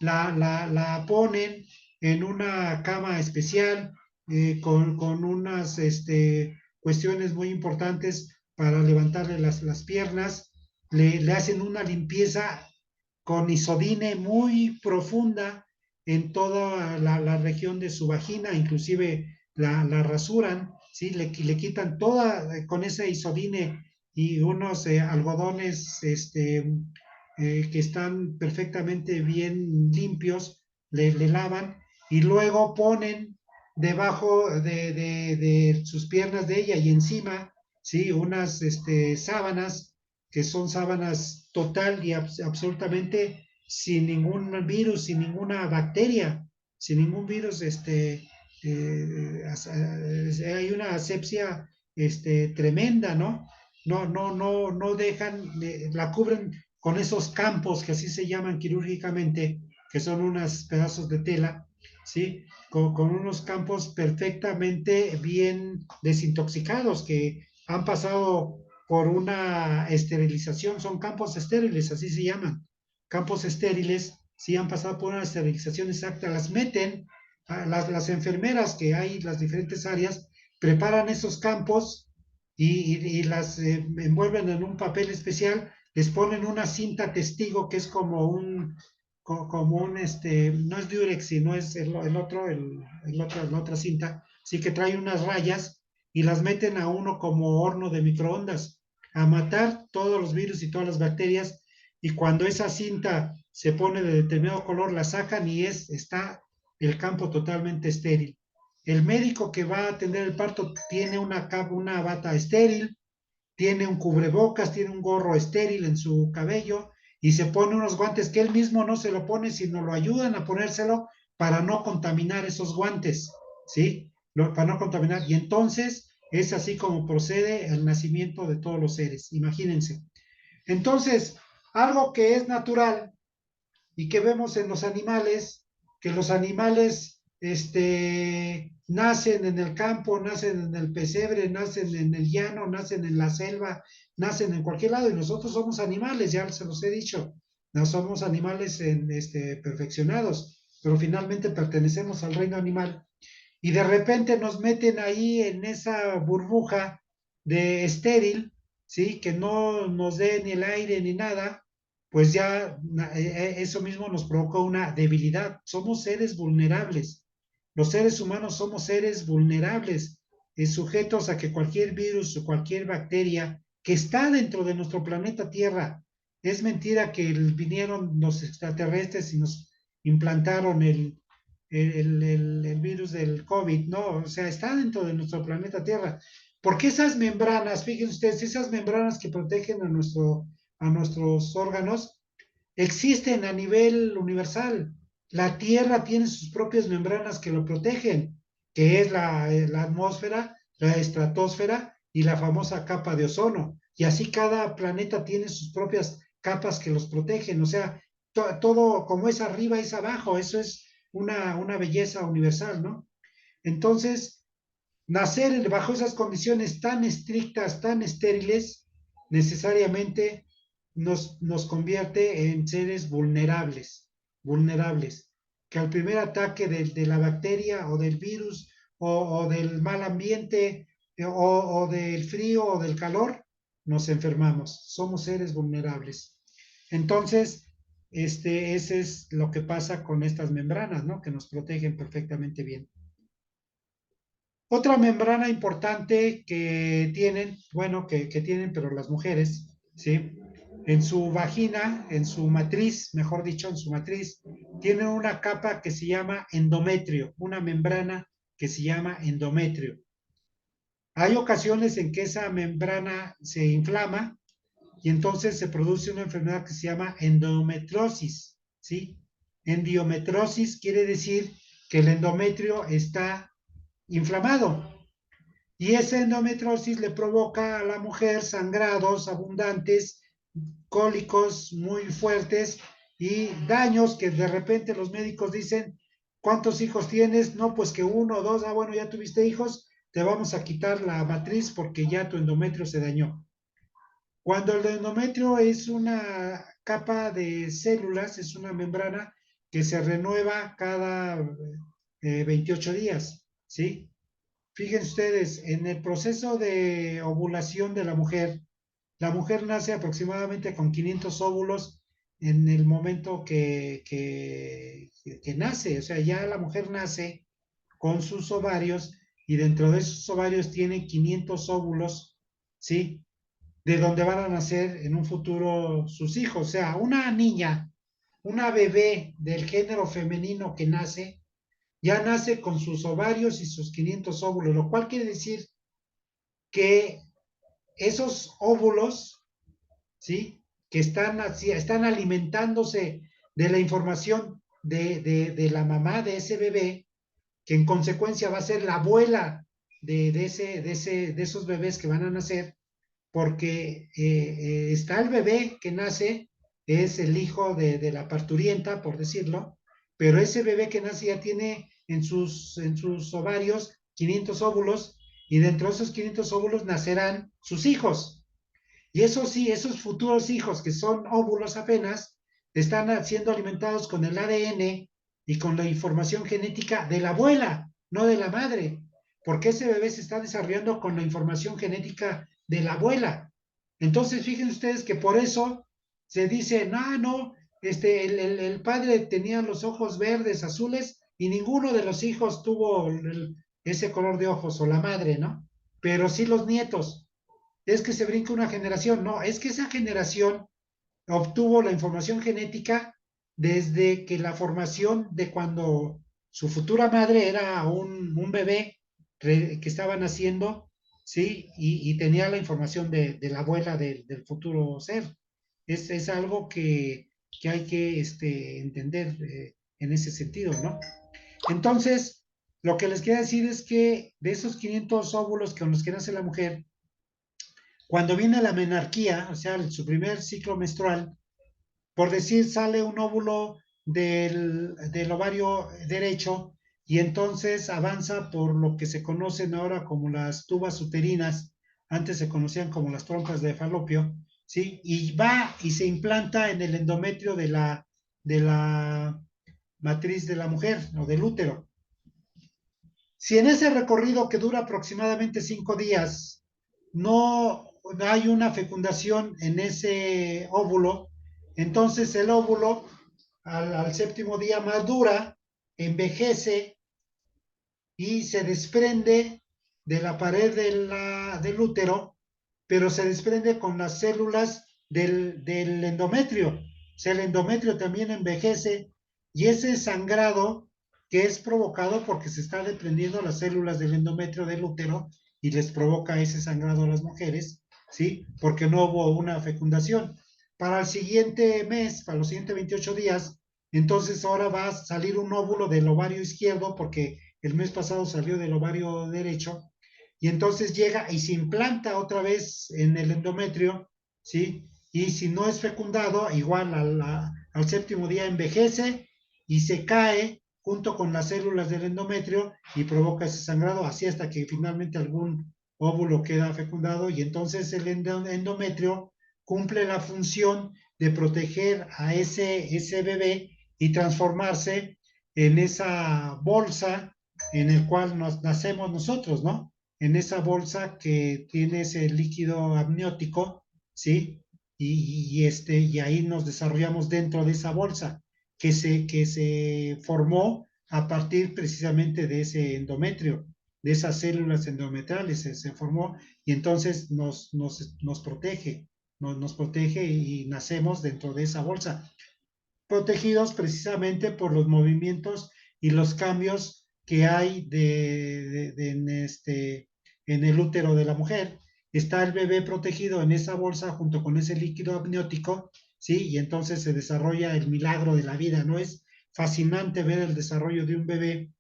la ponen en una cama especial con unas cuestiones muy importantes para levantarle las piernas, le hacen una limpieza con isodine muy profunda en toda la región de su vagina, inclusive la rasuran, ¿sí? Le quitan toda con ese isodine y unos algodones que están perfectamente bien limpios, le lavan y luego ponen debajo de sus piernas de ella y encima, ¿sí? Unas sábanas que son sábanas total y absolutamente sin ningún virus, sin ninguna bacteria, sin ningún virus, hay una asepsia tremenda, ¿no? No dejan, la cubren con esos campos que así se llaman quirúrgicamente, que son unos pedazos de tela, ¿sí? Con unos campos perfectamente bien desintoxicados que han pasado por una esterilización, son campos estériles, así se llaman, campos estériles, sí han pasado por una esterilización exacta, las meten, las enfermeras que hay en las diferentes áreas, preparan esos campos y las envuelven en un papel especial, les ponen una cinta testigo que es como un no es Durex, sino es la otra cinta, sí que trae unas rayas y las meten a uno como horno de microondas a matar todos los virus y todas las bacterias y cuando esa cinta se pone de determinado color la sacan y está el campo totalmente estéril. El médico que va a atender el parto tiene una bata estéril, tiene un cubrebocas, tiene un gorro estéril en su cabello y se pone unos guantes que él mismo no se lo pone, sino lo ayudan a ponérselo para no contaminar esos guantes, ¿sí? Para no contaminar. Y entonces es así como procede el nacimiento de todos los seres, imagínense. Entonces, algo que es natural y que vemos en los animales, que los animales nacen en el campo, nacen en el pesebre, nacen en el llano, nacen en la selva, nacen en cualquier lado y nosotros somos animales, ya se los he dicho, no somos animales perfeccionados, pero finalmente pertenecemos al reino animal y de repente nos meten ahí en esa burbuja de estéril, ¿sí? Que no nos dé ni el aire ni nada, pues ya eso mismo nos provoca una debilidad. Somos seres vulnerables. Los seres humanos somos seres vulnerables, sujetos a que cualquier virus o cualquier bacteria que está dentro de nuestro planeta Tierra, es mentira que vinieron los extraterrestres y nos implantaron el virus del COVID, no, o sea, está dentro de nuestro planeta Tierra. Porque esas membranas, fíjense ustedes, esas membranas que protegen a nuestros órganos, existen a nivel universal. La Tierra tiene sus propias membranas que lo protegen, que es la atmósfera, la estratosfera y la famosa capa de ozono. Y así cada planeta tiene sus propias capas que los protegen. O sea, todo como es arriba es abajo. Eso es una belleza universal, ¿no? Entonces, nacer bajo esas condiciones tan estrictas, tan estériles, necesariamente nos convierte en seres vulnerables, que al primer ataque de la bacteria o del virus o del mal ambiente o del frío o del calor, nos enfermamos. Somos seres vulnerables. Entonces, ese es lo que pasa con estas membranas, ¿no? Que nos protegen perfectamente bien. Otra membrana importante que tienen, bueno, que tienen, pero las mujeres, ¿sí? En su vagina, en su matriz, mejor dicho, en su matriz, tienen una capa que se llama endometrio, una membrana que se llama endometrio. Hay ocasiones en que esa membrana se inflama y entonces se produce una enfermedad que se llama endometriosis, ¿sí? Endometriosis quiere decir que el endometrio está inflamado y esa endometriosis le provoca a la mujer sangrados abundantes, cólicos muy fuertes y daños que de repente los médicos dicen, ¿cuántos hijos tienes? No, pues que uno o dos, bueno, ya tuviste hijos, te vamos a quitar la matriz porque ya tu endometrio se dañó. Cuando el endometrio es una capa de células, es una membrana que se renueva cada 28 días, ¿sí? Fíjense ustedes, en el proceso de ovulación de la mujer nace aproximadamente con 500 óvulos en el momento que nace. O sea, ya la mujer nace con sus ovarios y dentro de esos ovarios tiene 500 óvulos, ¿sí? De donde van a nacer en un futuro sus hijos. O sea, una niña, una bebé del género femenino que nace, ya nace con sus ovarios y sus 500 óvulos, lo cual quiere decir que esos óvulos, ¿sí? Que están alimentándose de la información la mamá de ese bebé, que en consecuencia va a ser la abuela de esos bebés que van a nacer, porque está el bebé que nace, es el hijo de la parturienta, por decirlo, pero ese bebé que nace ya tiene en sus ovarios 500 óvulos, y dentro de esos 500 óvulos nacerán sus hijos. Y eso sí, esos futuros hijos que son óvulos apenas, están siendo alimentados con el ADN y con la información genética de la abuela, no de la madre, porque ese bebé se está desarrollando con la información genética de la abuela. Entonces, fíjense ustedes que por eso se dice, no, el padre tenía los ojos verdes, azules, y ninguno de los hijos tuvo ese color de ojos, o la madre, ¿no? Pero sí los nietos. Es que se brinca una generación. No, es que esa generación obtuvo la información genética desde que la formación de cuando su futura madre era un bebé que estaba naciendo, ¿sí? Y tenía la información de la abuela del futuro ser. Es algo que hay que entender en ese sentido, ¿no? Entonces, lo que les quiero decir es que de esos 500 óvulos con los que nace la mujer, cuando viene la menarquía, o sea, su primer ciclo menstrual, por decir, sale un óvulo del ovario derecho y entonces avanza por lo que se conocen ahora como las tubas uterinas, antes se conocían como las trompas de falopio, ¿sí? Y va y se implanta en el endometrio de la matriz de la mujer o del útero. Si en ese recorrido, que dura aproximadamente 5 días, no hay una fecundación en ese óvulo, entonces el óvulo al séptimo día madura, envejece y se desprende de la pared del útero, pero se desprende con las células del endometrio. O sea, el endometrio también envejece, y ese sangrado que es provocado porque se están desprendiendo las células del endometrio del útero y les provoca ese sangrado a las mujeres, ¿sí? Porque no hubo una fecundación. Para el siguiente mes, para los siguientes 28 días, entonces ahora va a salir un óvulo del ovario izquierdo, porque el mes pasado salió del ovario derecho, y entonces llega y se implanta otra vez en el endometrio, ¿sí? Y si no es fecundado, igual al séptimo día envejece y se cae junto con las células del endometrio y provoca ese sangrado, así hasta que finalmente algún óvulo queda fecundado, y entonces el endometrio cumple la función de proteger a ese bebé y transformarse en esa bolsa en el cual nacemos nosotros, ¿no? En esa bolsa que tiene ese líquido amniótico, ¿sí? Y ahí nos desarrollamos dentro de esa bolsa que se formó a partir precisamente de ese endometrio, de esas células endometriales se formó, y entonces nos protege, nos protege y nacemos dentro de esa bolsa, protegidos precisamente por los movimientos y los cambios que hay en el útero de la mujer. Está el bebé protegido en esa bolsa junto con ese líquido amniótico, ¿sí? Y entonces se desarrolla el milagro de la vida, ¿no? Es fascinante ver el desarrollo de un bebé,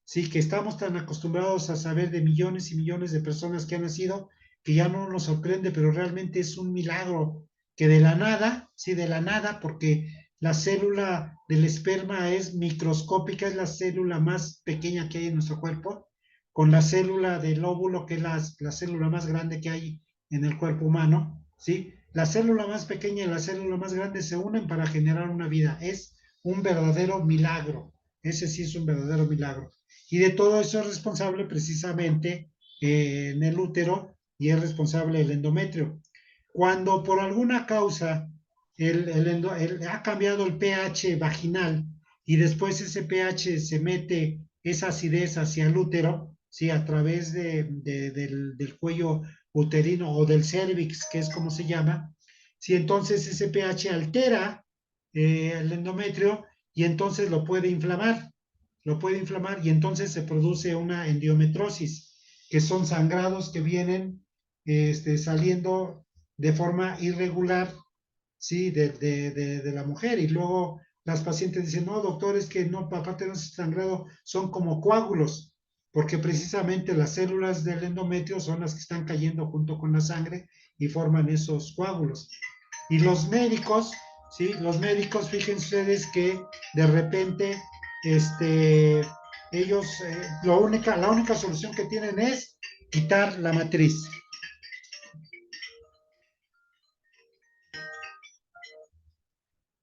¿sí? Que estamos tan acostumbrados a saber de millones y millones de personas que han nacido, que ya no nos sorprende, pero realmente es un milagro que de la nada, sí, de la nada, porque la célula del esperma es microscópica, es la célula más pequeña que hay en nuestro cuerpo, con la célula del óvulo, que es la célula más grande que hay en el cuerpo humano, ¿sí? La célula más pequeña y la célula más grande se unen para generar una vida. Es un verdadero milagro. Ese sí es un verdadero milagro. Y de todo eso es responsable precisamente en el útero, y es responsable el endometrio. Cuando por alguna causa ha cambiado el pH vaginal y después ese pH se mete esa acidez hacia el útero, ¿sí? A través del cuello uterino o del cervix, que es como se llama, ¿sí? Entonces ese pH altera el endometrio y entonces lo puede inflamar y entonces se produce una endometriosis, que son sangrados que vienen saliendo de forma irregular, sí, de la mujer. Y luego las pacientes dicen, no, doctor, es que no, aparte de ese sangrado, son como coágulos, porque precisamente las células del endometrio son las que están cayendo junto con la sangre y forman esos coágulos. Y los médicos, ¿sí? Los médicos, fíjense ustedes que de repente, ellos, la única solución que tienen es quitar la matriz.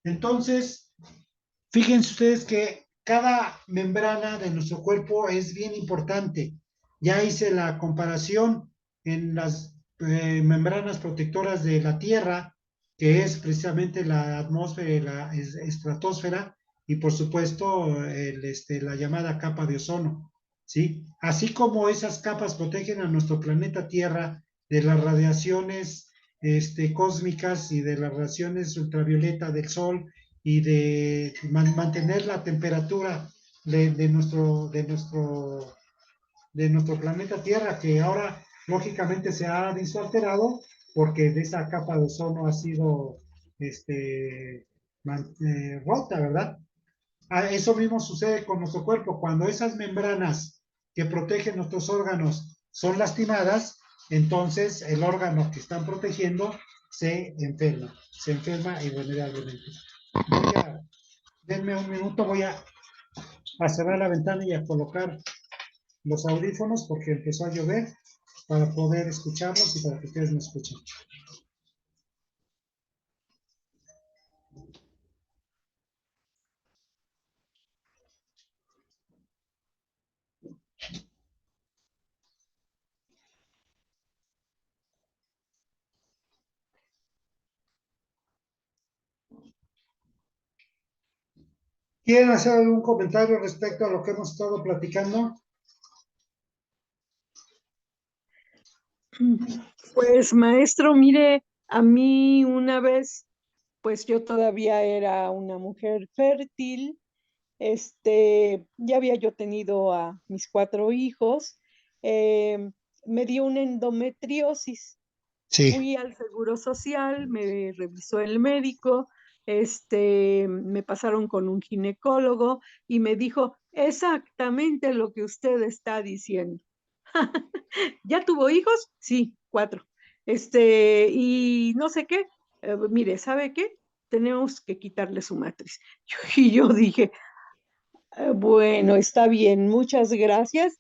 Entonces, fíjense ustedes que cada membrana de nuestro cuerpo es bien importante. Ya hice la comparación en las membranas protectoras de la Tierra, que es precisamente la atmósfera y la estratosfera, y por supuesto la llamada capa de ozono, ¿sí? Así como esas capas protegen a nuestro planeta Tierra de las radiaciones cósmicas y de las radiaciones ultravioleta del Sol y de mantener la temperatura de nuestro planeta Tierra, que ahora lógicamente se ha visto alterado porque de esa capa de ozono ha sido rota, ¿verdad? Eso mismo sucede con nuestro cuerpo. Cuando esas membranas que protegen nuestros órganos son lastimadas, entonces el órgano que están protegiendo se enferma irremediablemente. Denme un minuto, voy a cerrar la ventana y a colocar los audífonos porque empezó a llover para poder escucharlos y para que ustedes me escuchen. ¿Quieren hacer algún comentario respecto a lo que hemos estado platicando? Pues maestro, mire, a mí una vez, pues yo todavía era una mujer fértil, ya había yo tenido a mis 4 hijos, me dio una endometriosis. Sí. Fui al Seguro Social, me revisó el médico, me pasaron con un ginecólogo y me dijo exactamente lo que usted está diciendo. ¿Ya tuvo hijos? Sí, 4. Y no sé qué. Mire, ¿sabe qué? Tenemos que quitarle su matriz. Y yo dije, bueno, está bien, muchas gracias.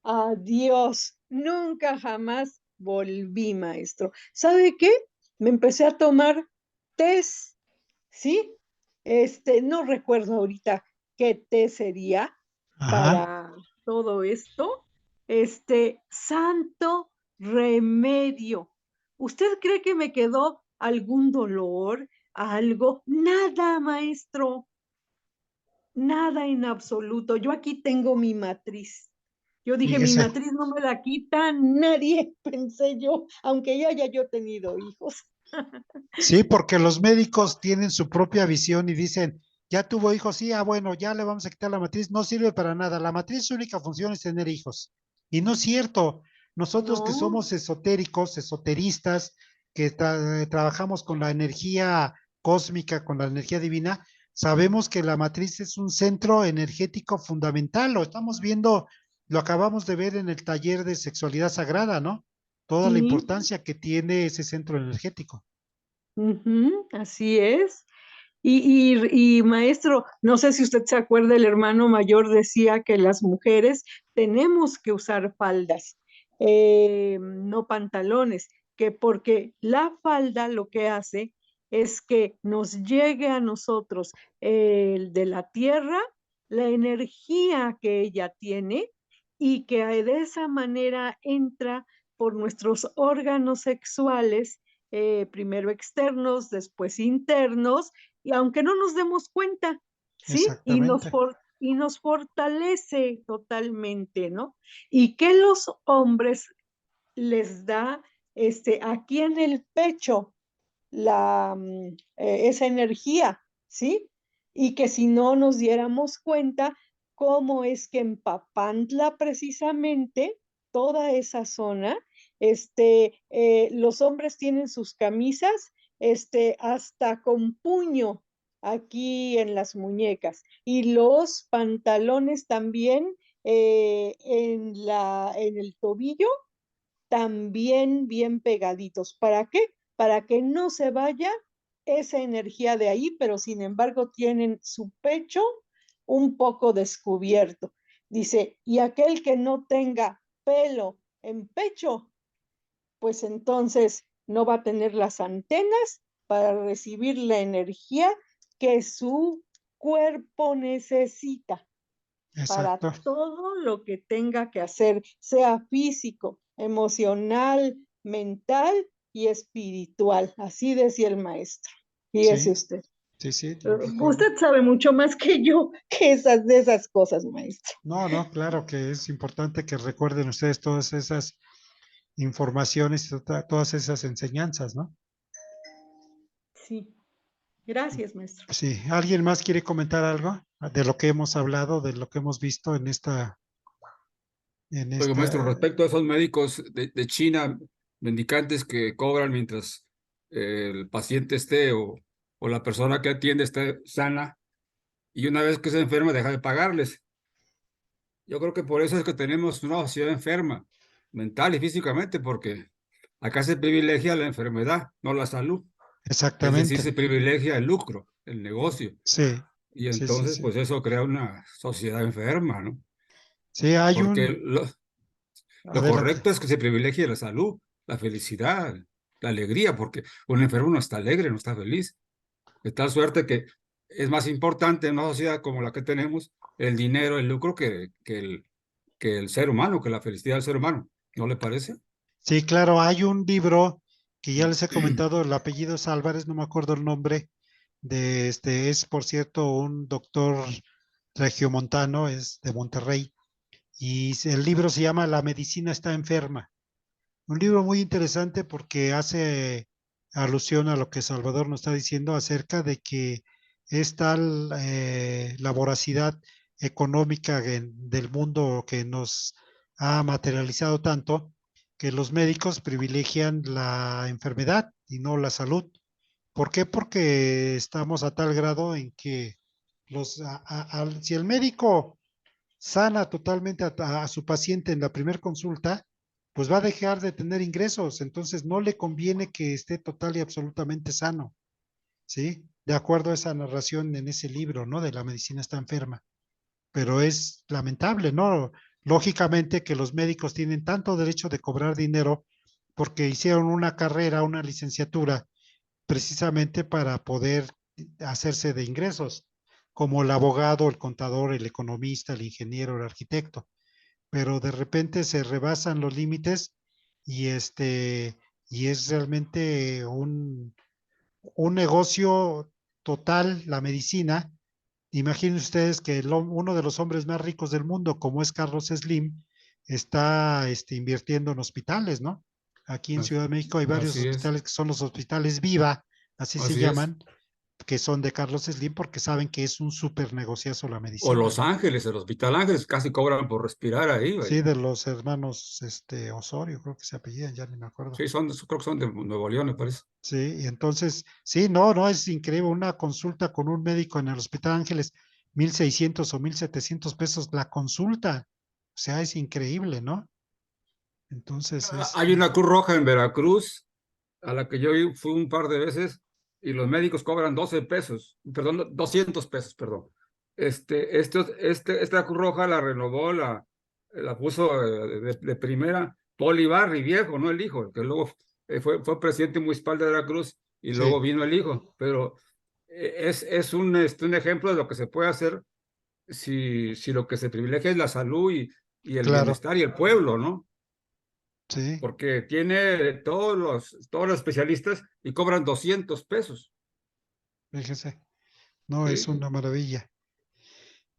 Adiós. Nunca jamás volví, maestro. ¿Sabe qué? Me empecé a tomar test, ¿sí? No recuerdo ahorita qué té sería Ajá. para todo esto. Santo remedio. ¿Usted cree que me quedó algún dolor, algo? Nada, maestro. Nada en absoluto. Yo aquí tengo mi matriz. Yo dije, mi Fíjese. matriz no me la quita nadie, pensé yo, aunque ya haya yo tenido hijos. Sí, porque los médicos tienen su propia visión y dicen, ya tuvo hijos, sí, bueno, ya le vamos a quitar la matriz, no sirve para nada. La matriz, su única función es tener hijos. Y no es cierto. Nosotros que No, somos esotéricos, esoteristas, que trabajamos con la energía cósmica, con la energía divina, sabemos que la matriz es un centro energético fundamental. Lo estamos viendo, lo acabamos de ver en el taller de sexualidad sagrada, ¿no? Toda la sí, importancia que tiene ese centro energético. así es. Y maestro, no sé si usted se acuerda, el hermano mayor decía que las mujeres tenemos que usar faldas, no pantalones, que porque la falda lo que hace es que nos llegue a nosotros de la tierra la energía que ella tiene y que de esa manera entra por nuestros órganos sexuales primero externos, después internos, y aunque no nos demos cuenta, ¿sí? Exactamente. Y nos fortalece totalmente, ¿no? Y que los hombres les da aquí en el pecho esa energía, ¿sí? Y que si no nos diéramos cuenta cómo es que en Papantla precisamente, toda esa zona, los hombres tienen sus camisas, hasta con puño aquí en las muñecas y los pantalones también en el tobillo también bien pegaditos. ¿Para qué? Para que no se vaya esa energía de ahí, pero sin embargo tienen su pecho un poco descubierto. Dice, y aquel que no tenga pelo en pecho, pues entonces no va a tener las antenas para recibir la energía que su cuerpo necesita para Exacto. todo lo que tenga que hacer, sea físico, emocional, mental y espiritual. Así decía el maestro. Fíjese Sí, usted. sí, sí, lo dijo. Usted sabe mucho más que yo que de esas cosas, maestro. No, no, claro que es importante que recuerden ustedes todas esas informaciones y todas esas enseñanzas, ¿no? Sí, gracias, maestro. Sí, ¿alguien más quiere comentar algo de lo que hemos hablado, de lo que hemos visto en Oiga, maestro, esta, respecto a esos médicos de China, mendicantes que cobran mientras el paciente esté o la persona que atiende esté sana y una vez que se enferma deja de pagarles? Yo creo que por eso es que tenemos una sociedad enferma, mental y físicamente, porque acá se privilegia la enfermedad, no la salud. Es decir, exactamente? se privilegia el lucro, el negocio. Sí, Y sí, sí, entonces, sí. pues eso crea una sociedad enferma, ¿no? Sí, hay Porque un, lo adelante. correcto es que se privilegie la salud, la felicidad, la alegría, porque un enfermo no está alegre, no está feliz. De tal suerte que es más importante en una sociedad como la que tenemos el dinero, el lucro, que el ser humano, que la felicidad del ser humano. ¿No le parece? Sí, claro, hay un libro que ya les he comentado, el apellido es Álvarez, no me acuerdo el nombre de es por cierto un doctor regiomontano, es de Monterrey, y el libro se llama La medicina está enferma. Un libro muy interesante porque hace alusión a lo que Salvador nos está diciendo acerca de que es tal la voracidad económica del mundo que nos ha materializado tanto que los médicos privilegian la enfermedad y no la salud. ¿Por qué? Porque estamos a tal grado en que si el médico sana totalmente a su paciente en la primera consulta, pues va a dejar de tener ingresos, entonces no le conviene que esté total y absolutamente sano, ¿sí? De acuerdo a esa narración en ese libro, ¿no? De la medicina está enferma. Pero es lamentable, ¿no? Lógicamente que los médicos tienen tanto derecho de cobrar dinero porque hicieron una carrera, una licenciatura, precisamente para poder hacerse de ingresos, como el abogado, el contador, el economista, el ingeniero, el arquitecto, pero de repente se rebasan los límites y y es realmente un negocio total la medicina. Imaginen ustedes que uno de los hombres más ricos del mundo, como es Carlos Slim, está invirtiendo en hospitales, ¿no? Aquí en As- Ciudad de México hay varios Así es, hospitales que son los hospitales Viva, así se así es. llaman, que son de Carlos Slim porque saben que es un súper negociazo la O medicina, Los ¿no? Ángeles, el Hospital Ángeles, casi cobran por respirar ahí, Sí, güey. de los hermanos Osorio, creo que se apellían, ya ni me acuerdo. Sí, creo que son de Nuevo León, me parece. Sí, y entonces, sí, no, no, es increíble. Una consulta con un médico en el Hospital Ángeles, 1,600 o 1,700 pesos la consulta. O sea, es increíble, ¿no? Entonces Hay una Cruz Roja en Veracruz a la que yo fui un par de veces y los médicos cobran 12 pesos, perdón, 200 pesos, perdón. Esta Cruz Roja la renovó, la puso de primera Poli Barri, viejo, no el hijo, que luego fue presidente municipal de Veracruz y luego sí, vino el hijo, pero es un ejemplo de lo que se puede hacer si lo que se privilegia es la salud y el claro. bienestar y el pueblo, ¿no? Sí, porque tiene todos los especialistas y cobran 200 pesos. fíjese. No, es ¿Sí? una maravilla.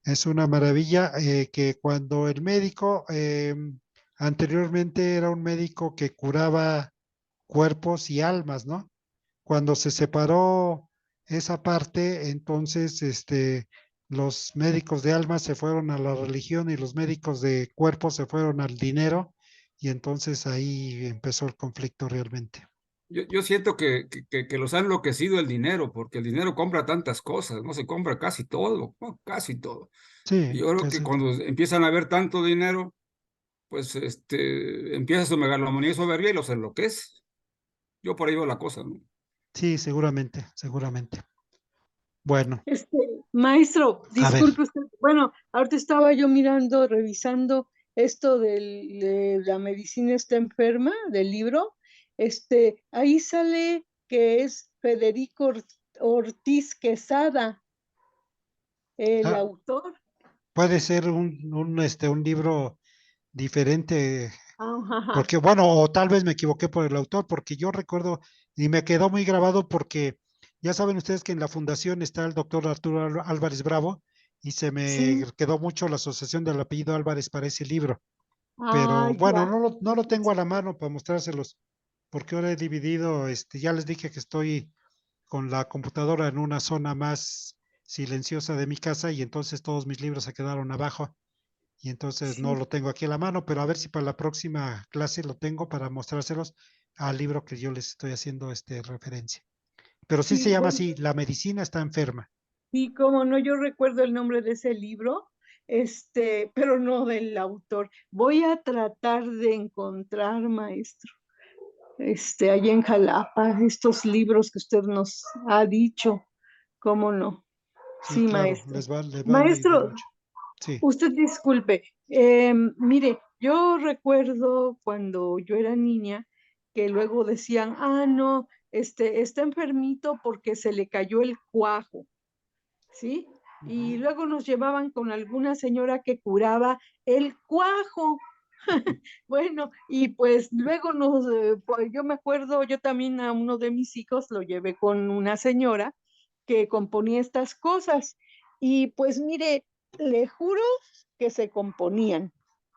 Es una maravilla que cuando el médico anteriormente era un médico que curaba cuerpos y almas, ¿no? Cuando se separó esa parte, entonces los médicos de almas se fueron a la religión y los médicos de cuerpos se fueron al dinero y entonces ahí empezó el conflicto realmente. Yo siento que los ha enloquecido el dinero, porque el dinero compra tantas cosas, ¿no? Se compra casi todo, ¿no? Casi todo. Y Sí, yo creo que casi. cuando empiezan a haber tanto dinero, pues empieza su megalomanía y soberbia y los enloquece. Yo por ahí veo la cosa, ¿no? Sí, seguramente, seguramente. Bueno, Este, maestro, a ver, disculpe usted. Bueno, ahorita estaba yo mirando, revisando esto de la medicina está enferma, del libro. Ahí sale que es Federico Ortiz Quesada, el ah, autor. puede ser un libro diferente. Ajá, Porque, bueno, o tal vez me equivoqué por el autor, porque yo recuerdo y me quedó muy grabado porque ya saben ustedes que en la fundación está el doctor Arturo Álvarez Bravo y se me sí, quedó mucho la asociación del apellido Álvarez para ese libro. ah, Pero bueno, ya, no lo tengo a la mano para mostrárselos, porque ahora he dividido, ya les dije que estoy con la computadora en una zona más silenciosa de mi casa y entonces todos mis libros se quedaron abajo y entonces no sí, lo tengo aquí a la mano, pero a ver si para la próxima clase lo tengo para mostrárselos al libro que yo les estoy haciendo referencia. Pero sí se sí, llama bueno, así, La medicina está enferma. sí, cómo no, yo recuerdo el nombre de ese libro, pero no del autor. Voy a tratar de encontrar, maestro, allí en Jalapa, estos libros que usted nos ha dicho, cómo no. Sí, Sí, claro, maestro. les van a ayudar Maestro, mucho. Sí, usted disculpe, mire, yo recuerdo cuando yo era niña que luego decían, ah, no, está enfermito porque se le cayó el cuajo. ¿Sí? Y luego nos llevaban con alguna señora que curaba el cuajo. Bueno, y pues luego pues yo me acuerdo, yo también a uno de mis hijos lo llevé con una señora que componía estas cosas. Y pues mire, le juro que se componían,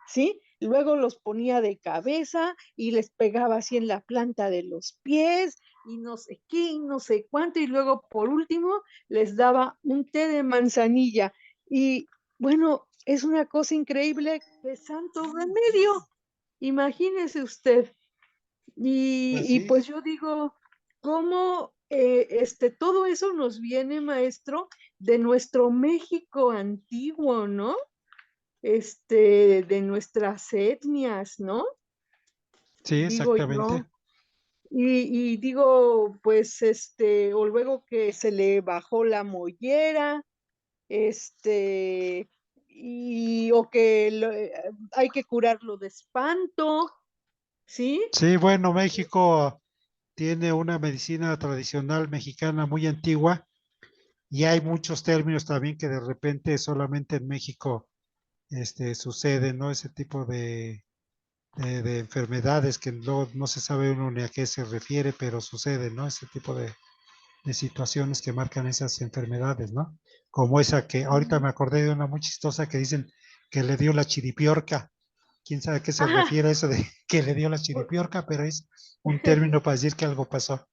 ¿sí? Luego los ponía de cabeza y les pegaba así en la planta de los pies y no sé qué, y no sé cuánto. Y luego, por último, les daba un té de manzanilla. Y bueno, es una cosa increíble de santo remedio. Imagínese usted. pues Y sí, pues yo digo, ¿cómo todo eso nos viene, maestro, de nuestro México antiguo, ¿no? De nuestras etnias, ¿no? sí, Digo exactamente. yo. Y digo, pues, o luego que se le bajó la mollera, este, o que hay que curarlo de espanto, ¿sí? Sí, bueno, México tiene una medicina tradicional mexicana muy antigua y hay muchos términos también que de repente solamente en México suceden, ¿no? Ese tipo de enfermedades que luego no se sabe uno ni a qué se refiere, pero sucede, ¿no? Ese tipo de situaciones que marcan esas enfermedades, ¿no? Como esa que ahorita me acordé de una muy chistosa que dicen que le dio la chiripiorca. ¿Quién sabe a qué se Ajá. refiere eso de que le dio la chiripiorca? Pero es un término para decir que algo pasó,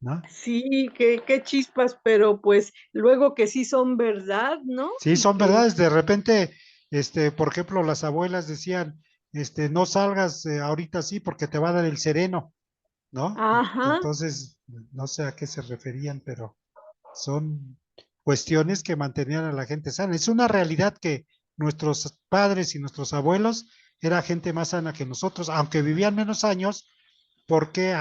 ¿no? Sí, qué chispas, pero pues luego que sí son verdad, ¿no? Sí, Y son que, verdades. De repente, por ejemplo, las abuelas decían, no salgas ahorita sí porque te va a dar el sereno, ¿no? ajá, Entonces, no sé a qué se referían, pero son cuestiones que mantenían a la gente sana. Es una realidad que nuestros padres y nuestros abuelos era gente más sana que nosotros, aunque vivían menos años, porque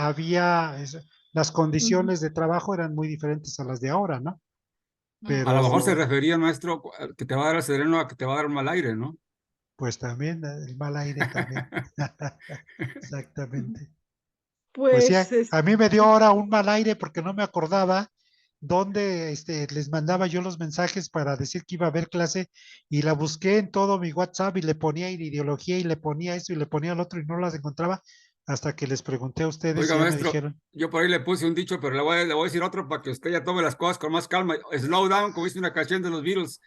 las ujú, condiciones de trabajo eran muy diferentes a las de ahora, ¿no? A lo mejor se Pero, refería, maestro, que te va a dar el sereno a que te va a dar un mal aire, ¿no? pues también, el mal aire también. Exactamente. Pues sí, pues a mí me dio ahora un mal aire porque no me acordaba dónde les mandaba yo los mensajes para decir que iba a haber clase y la busqué en todo mi WhatsApp y le ponía ideología y le ponía eso y le ponía el otro y no las encontraba. hasta que les pregunté a ustedes y Oiga, ya me maestro, dijeron, yo por ahí le puse un dicho, pero le voy a decir otro para que usted ya tome las cosas con más calma. Slow down, como dice una canción de los Beatles.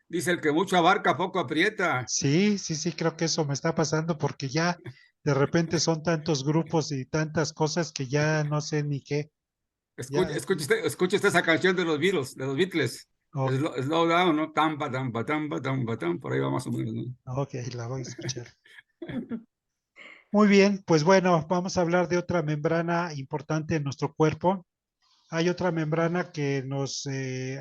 Dice el que mucho abarca, poco aprieta. sí, sí, sí, creo que eso me está pasando porque ya de repente son tantos grupos y tantas cosas que ya no sé ni qué. Ya, Escuche usted esa canción de los Beatles, de los Beatles. o- Slow down, ¿no? Tampa, tampa, tampa, tampa, tampa, por ahí va más o menos, ¿no? ok, la voy a escuchar. Muy bien, pues bueno, vamos a hablar de otra membrana importante en nuestro cuerpo. Hay otra membrana que nos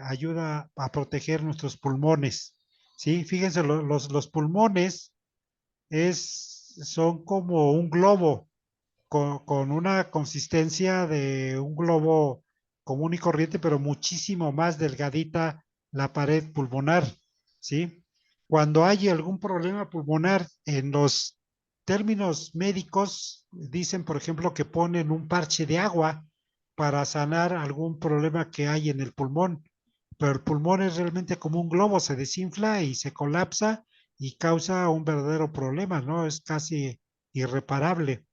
ayuda a proteger nuestros pulmones. ¿Sí? Fíjense, los pulmones son como un globo con una consistencia de un globo común y corriente, pero muchísimo más delgadita la pared pulmonar, ¿sí? Cuando hay algún problema pulmonar, en los términos médicos, dicen, por ejemplo, que ponen un parche de agua para sanar algún problema que hay en el pulmón, pero el pulmón es realmente como un globo, se desinfla y se colapsa y causa un verdadero problema, ¿no? Es casi irreparable.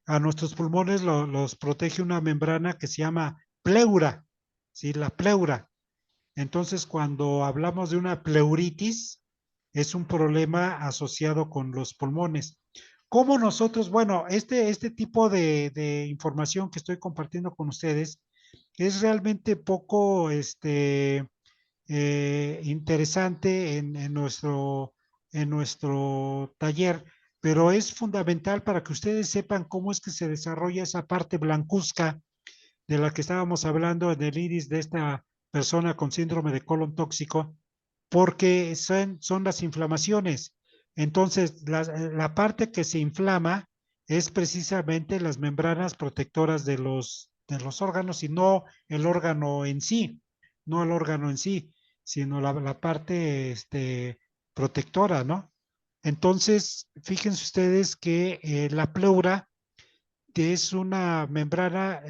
A nuestros pulmones los protege una membrana que se llama pleura, ¿sí? La pleura. Entonces, cuando hablamos de una pleuritis, es un problema asociado con los pulmones. ¿Cómo nosotros, bueno, este tipo de información que estoy compartiendo con ustedes es realmente poco interesante en nuestro taller, pero es fundamental para que ustedes sepan cómo es que se desarrolla esa parte blancuzca de la que estábamos hablando en el iris de esta persona con síndrome de colon tóxico, porque son las inflamaciones. Entonces, la parte que se inflama es precisamente las membranas protectoras de los órganos y no el órgano en sí, no el órgano en sí, sino la parte protectora, ¿no? Entonces, fíjense ustedes que la pleura es una membrana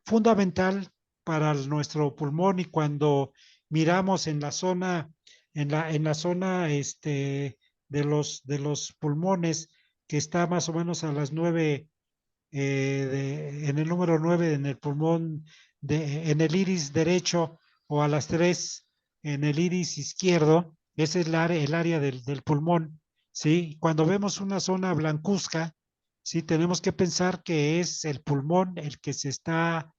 fundamental para nuestro pulmón y cuando miramos en la zona, en la zona de los pulmones, que está más o menos a las 9, en el número 9 en el pulmón, en el iris derecho, o a las 3 en el iris izquierdo, ese es el área del pulmón, ¿sí? Cuando vemos una zona blancuzca, sí, tenemos que pensar que es el pulmón el que se está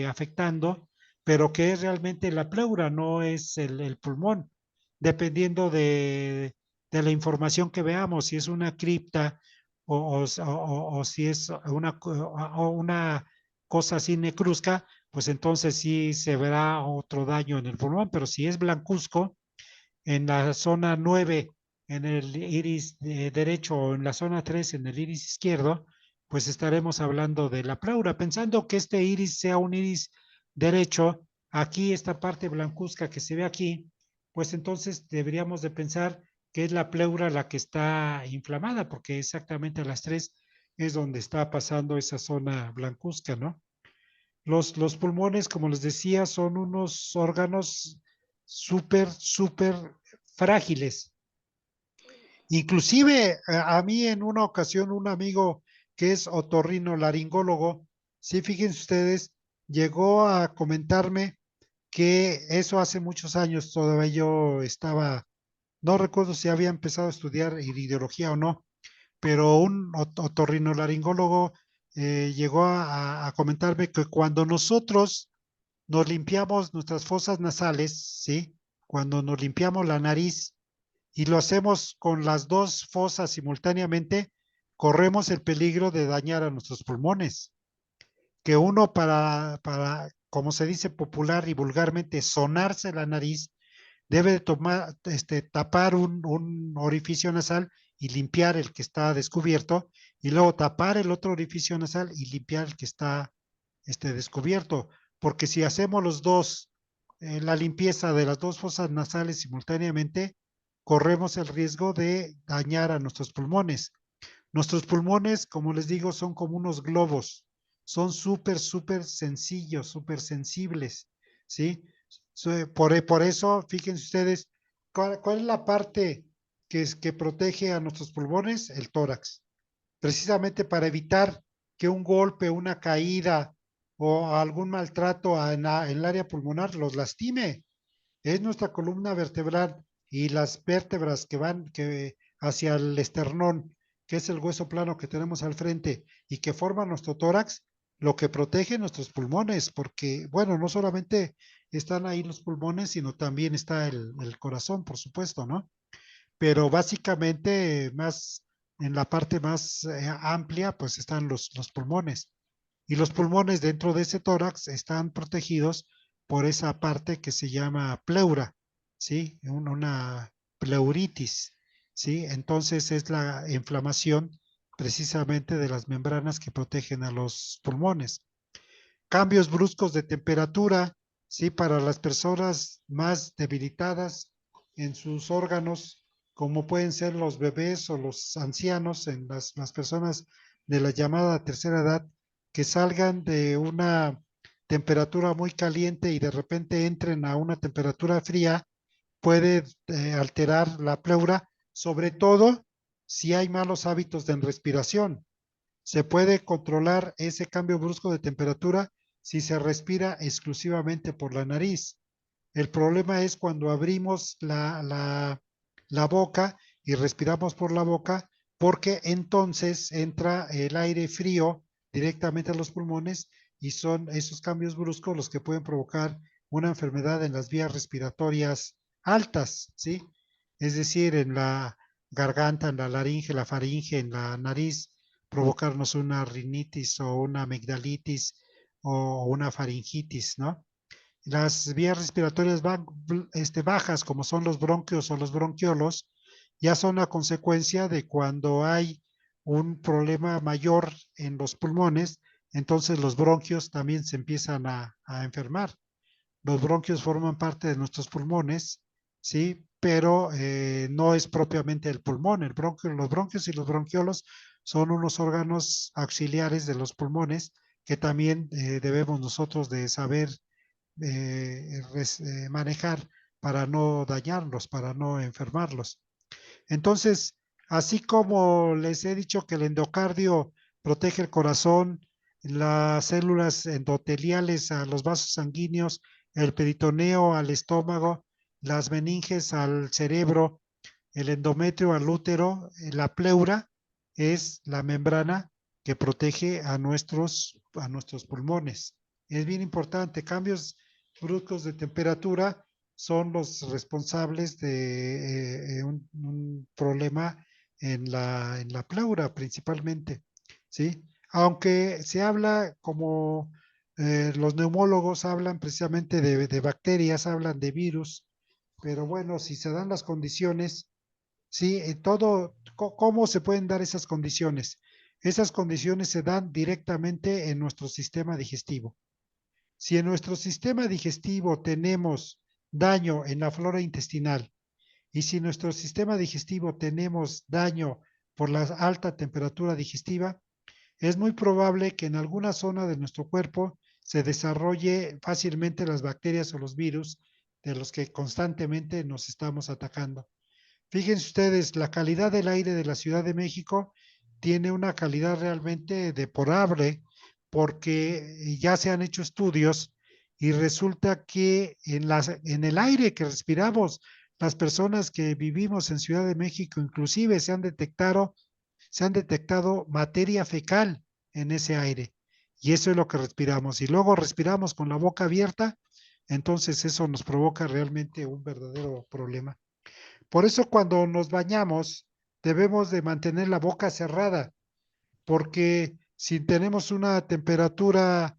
afectando, pero que es realmente la pleura, no es el pulmón, dependiendo de la información que veamos, si es una cripta o si es una cosa así necrusca, pues entonces sí se verá otro daño en el pulmón, pero si es blancuzco, en la zona 9 en el iris derecho o en la zona 3 en el iris izquierdo, pues estaremos hablando de la pleura. Pensando que este iris sea un iris derecho, aquí esta parte blancuzca que se ve aquí, pues entonces deberíamos de pensar que es la pleura la que está inflamada, porque exactamente a las 3 es donde está pasando esa zona blancuzca, ¿no? Los pulmones, como les decía, son unos órganos súper, súper frágiles. Inclusive a mí en una ocasión un amigo que es otorrinolaringólogo, sí, fíjense ustedes, llegó a comentarme que eso hace muchos años todavía yo estaba, no recuerdo si había empezado a estudiar iridología o no, pero un otorrinolaringólogo llegó a comentarme que cuando nosotros nos limpiamos nuestras fosas nasales, ¿sí? Cuando nos limpiamos la nariz y lo hacemos con las dos fosas simultáneamente, corremos el peligro de dañar a nuestros pulmones. Que uno como se dice popular y vulgarmente, sonarse la nariz, debe de tapar un orificio nasal y limpiar el que está descubierto, y luego tapar el otro orificio nasal y limpiar el que está descubierto, porque si hacemos los dos, la limpieza de las dos fosas nasales simultáneamente, corremos el riesgo de dañar a nuestros pulmones. Nuestros pulmones, como les digo, son como unos globos, son súper, súper sencillos, súper sensibles, ¿sí? Por eso, fíjense ustedes, ¿cuál es la parte que protege a nuestros pulmones? El tórax. precisamente para evitar que un golpe, una caída o algún maltrato en el área pulmonar los lastime. Es nuestra columna vertebral y las vértebras que van hacia el esternón, que es el hueso plano que tenemos al frente y que forma nuestro tórax, lo que protege nuestros pulmones, porque, bueno, no solamente están ahí los pulmones, sino también está el corazón, por supuesto, ¿no? Pero básicamente más en la parte más amplia, pues están los pulmones. Y los pulmones dentro de ese tórax están protegidos por esa parte que se llama pleura, ¿sí? Una pleuritis, ¿sí? Entonces es la inflamación precisamente de las membranas que protegen a los pulmones. Cambios bruscos de temperatura, ¿sí? Para las personas más debilitadas en sus órganos, como pueden ser los bebés o los ancianos, en las personas de la llamada tercera edad, que salgan de una temperatura muy caliente y de repente entren a una temperatura fría, puede alterar la pleura, sobre todo si hay malos hábitos de respiración. Se puede controlar ese cambio brusco de temperatura si se respira exclusivamente por la nariz. El problema es cuando abrimos la boca y respiramos por la boca, porque entonces entra el aire frío directamente a los pulmones y son esos cambios bruscos los que pueden provocar una enfermedad en las vías respiratorias altas, ¿sí? Es decir, en la garganta, en la laringe, la faringe, en la nariz, provocarnos una rinitis o una amigdalitis o una faringitis, ¿no? Las vías respiratorias bajas, como son los bronquios o los bronquiolos, ya son a consecuencia de cuando hay un problema mayor en los pulmones, entonces los bronquios también se empiezan a enfermar. Los bronquios forman parte de nuestros pulmones, ¿sí? Pero no es propiamente el pulmón. Los bronquios y los bronquiolos son unos órganos auxiliares de los pulmones que también debemos nosotros de saber manejar para no dañarlos, para no enfermarlos. Entonces, así como les he dicho que el endocardio protege el corazón, las células endoteliales a los vasos sanguíneos, el peritoneo al estómago, las meninges al cerebro, el endometrio al útero, la pleura es la membrana que protege a nuestros pulmones. Es bien importante. Cambios bruscos de temperatura son los responsables de un problema en la pleura principalmente, ¿sí? Aunque se habla como los neumólogos hablan precisamente de bacterias, hablan de virus, pero bueno, si se dan las condiciones, sí, ¿cómo se pueden dar esas condiciones? Esas condiciones se dan directamente en nuestro sistema digestivo. Si en nuestro sistema digestivo tenemos daño en la flora intestinal y si en nuestro sistema digestivo tenemos daño por la alta temperatura digestiva, es muy probable que en alguna zona de nuestro cuerpo se desarrolle fácilmente las bacterias o los virus de los que constantemente nos estamos atacando. Fíjense ustedes, la calidad del aire de la Ciudad de México tiene una calidad realmente deplorable porque ya se han hecho estudios y resulta que en el aire que respiramos, las personas que vivimos en Ciudad de México, inclusive se han detectado materia fecal en ese aire. Y eso es lo que respiramos. Y luego respiramos con la boca abierta, entonces eso nos provoca realmente un verdadero problema. Por eso cuando nos bañamos debemos de mantener la boca cerrada, porque si tenemos una temperatura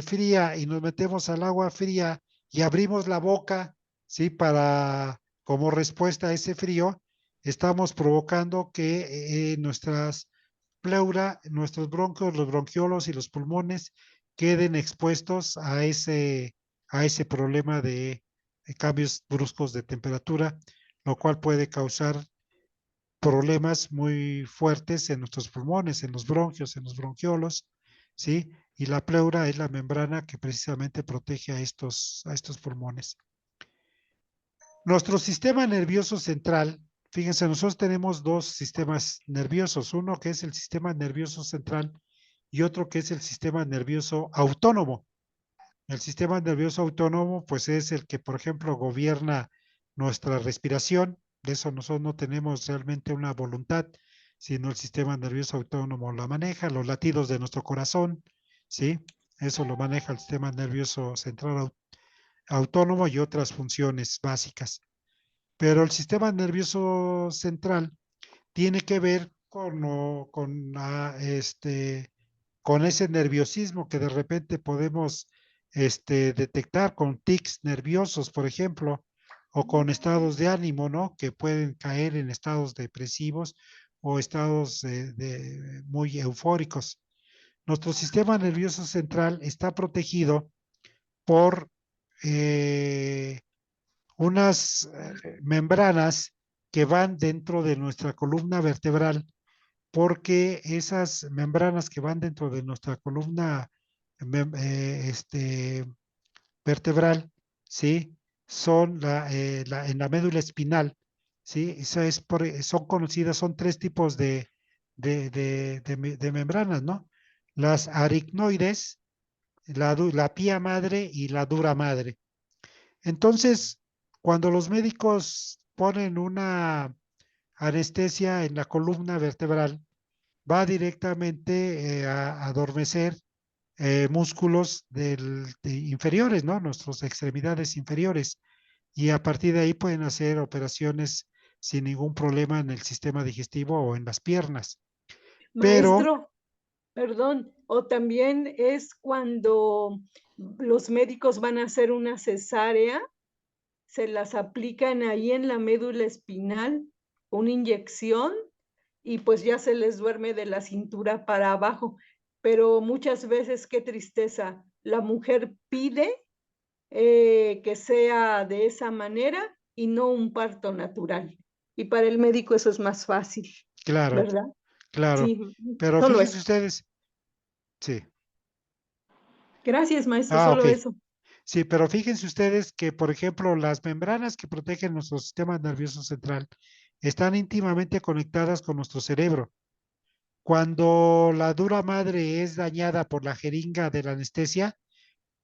fría y nos metemos al agua fría y abrimos la boca, ¿sí? Como respuesta a ese frío, estamos provocando que nuestras pleura, nuestros bronquios, los bronquiolos y los pulmones queden expuestos a ese problema de cambios bruscos de temperatura, lo cual puede causar problemas muy fuertes en nuestros pulmones, en los bronquios, en los bronquiolos, ¿sí? Y la pleura es la membrana que precisamente protege a estos pulmones. Nuestro sistema nervioso central Fíjense, nosotros tenemos dos sistemas nerviosos, uno que es el sistema nervioso central y otro que es el sistema nervioso autónomo. El sistema nervioso autónomo, pues es el que, por ejemplo, gobierna nuestra respiración. De eso nosotros no tenemos realmente una voluntad, sino el sistema nervioso autónomo la maneja, los latidos de nuestro corazón, ¿sí? Eso lo maneja el sistema nervioso central autónomo y otras funciones básicas. Pero el sistema nervioso central tiene que ver con ese nerviosismo que de repente podemos detectar con tics nerviosos, por ejemplo, o con estados de ánimo, ¿no? Que pueden caer en estados depresivos o estados muy eufóricos. Nuestro sistema nervioso central está protegido por unas membranas que van dentro de nuestra columna vertebral, porque esas membranas que van dentro de nuestra columna vertebral, ¿sí? Son en la médula espinal, ¿sí? Son conocidas, son tres tipos de membranas, ¿no? Las aricnoides, la pía madre y la dura madre. Entonces, cuando los médicos ponen una anestesia en la columna vertebral, va directamente a adormecer músculos inferiores, ¿no? Nuestras extremidades inferiores. Y a partir de ahí pueden hacer operaciones sin ningún problema en el sistema digestivo o en las piernas. Pero, Maestro, perdón, o también es cuando los médicos van a hacer una cesárea, se las aplican ahí en la médula espinal, una inyección, y pues ya se les duerme de la cintura para abajo. Pero muchas veces, qué tristeza, la mujer pide que sea de esa manera y no un parto natural. Y para el médico eso es más fácil, claro, ¿verdad? claro. Sí, Pero solo fíjense eso. ustedes, sí. Gracias, maestro, Ah, ok. solo eso. Sí, pero fíjense ustedes que, por ejemplo, las membranas que protegen nuestro sistema nervioso central están íntimamente conectadas con nuestro cerebro. Cuando la dura madre es dañada por la jeringa de la anestesia,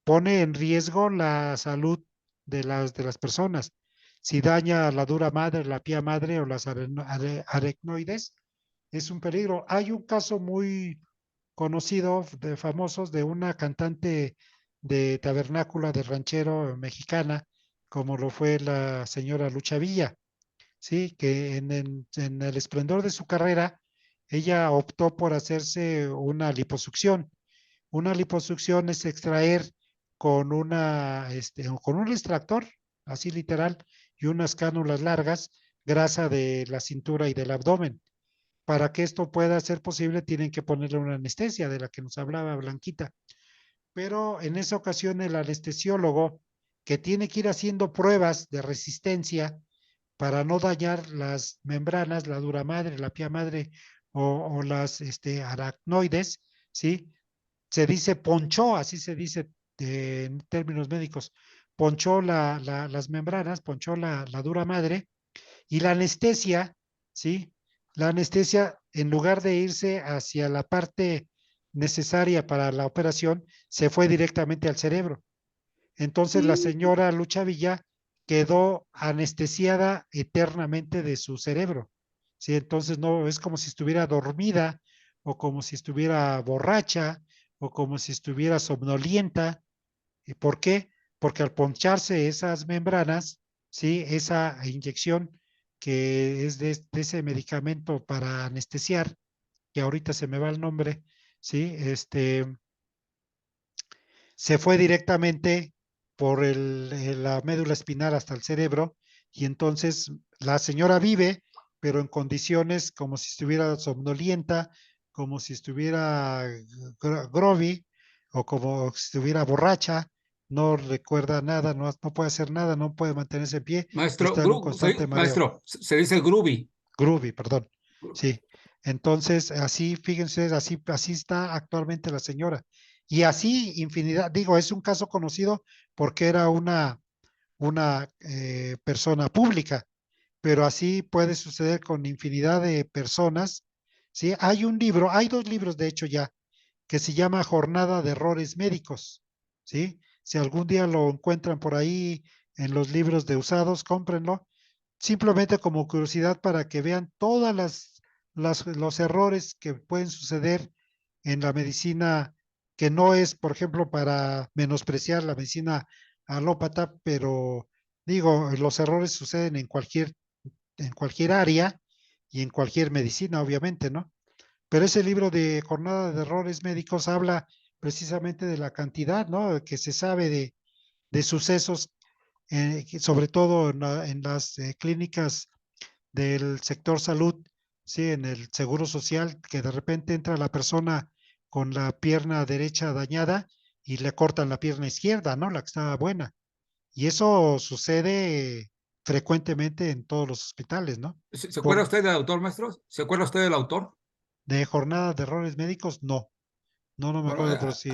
pone en riesgo la salud de las personas. Si daña la dura madre, la pía madre o las aracnoides, es un peligro. Hay un caso muy conocido de famosos de una cantante de tabernácula de ranchero mexicana, como lo fue la señora Lucha Villa, ¿sí? Que en el esplendor de su carrera, ella optó por hacerse una liposucción. Una liposucción es extraer con un extractor, así literal, y unas cánulas largas, grasa de la cintura y del abdomen. Para que esto pueda ser posible, tienen que ponerle una anestesia de la que nos hablaba Blanquita. Pero en esa ocasión el anestesiólogo, que tiene que ir haciendo pruebas de resistencia para no dañar las membranas, la dura madre, la pía madre o las aracnoides, ¿sí? Se dice ponchó, así se dice en términos médicos, ponchó las membranas, ponchó la dura madre y la anestesia, ¿sí? La anestesia, en lugar de irse hacia la parte necesaria para la operación, se fue directamente al cerebro. Entonces la señora Lucha Villa quedó anestesiada eternamente de su cerebro. ¿Sí? Entonces no es como si estuviera dormida o como si estuviera borracha o como si estuviera somnolienta. ¿Y por qué? Porque al poncharse esas membranas, ¿sí? Esa inyección que es de ese medicamento para anestesiar, que ahorita se me va el nombre, ¿sí? Se fue directamente por la médula espinal hasta el cerebro y entonces la señora vive, pero en condiciones como si estuviera somnolienta, como si estuviera groggy o como si estuviera borracha, no recuerda nada, no puede hacer nada, no puede mantenerse en pie y Maestro, está en un constante mareo. maestro, se dice groovy. Groovy, perdón. Sí. Entonces, así, fíjense, así está actualmente la señora. Y así, infinidad, digo, es un caso conocido porque era una persona pública, pero así puede suceder con infinidad de personas, ¿sí? Hay un libro, hay 2 libros de hecho ya, que se llama Jornada de Errores Médicos, ¿sí? Si algún día lo encuentran por ahí en los libros de usados, cómprenlo, simplemente como curiosidad para que vean todas los errores que pueden suceder en la medicina, que no es, por ejemplo, para menospreciar la medicina alópata, pero digo, los errores suceden en cualquier área y en cualquier medicina, obviamente, ¿no? Pero ese libro de Jornada de Errores Médicos habla precisamente de la cantidad, ¿no? Que se sabe de sucesos, sobre todo en las clínicas del sector salud, sí, en el seguro social, que de repente entra la persona con la pierna derecha dañada y le cortan la pierna izquierda, ¿no? La que estaba buena. Y eso sucede frecuentemente en todos los hospitales, ¿no? ¿Se acuerda Por, usted del autor, maestro? ¿Se acuerda usted del autor? de jornadas de errores médicos, no. No me Bueno, acuerdo, pero si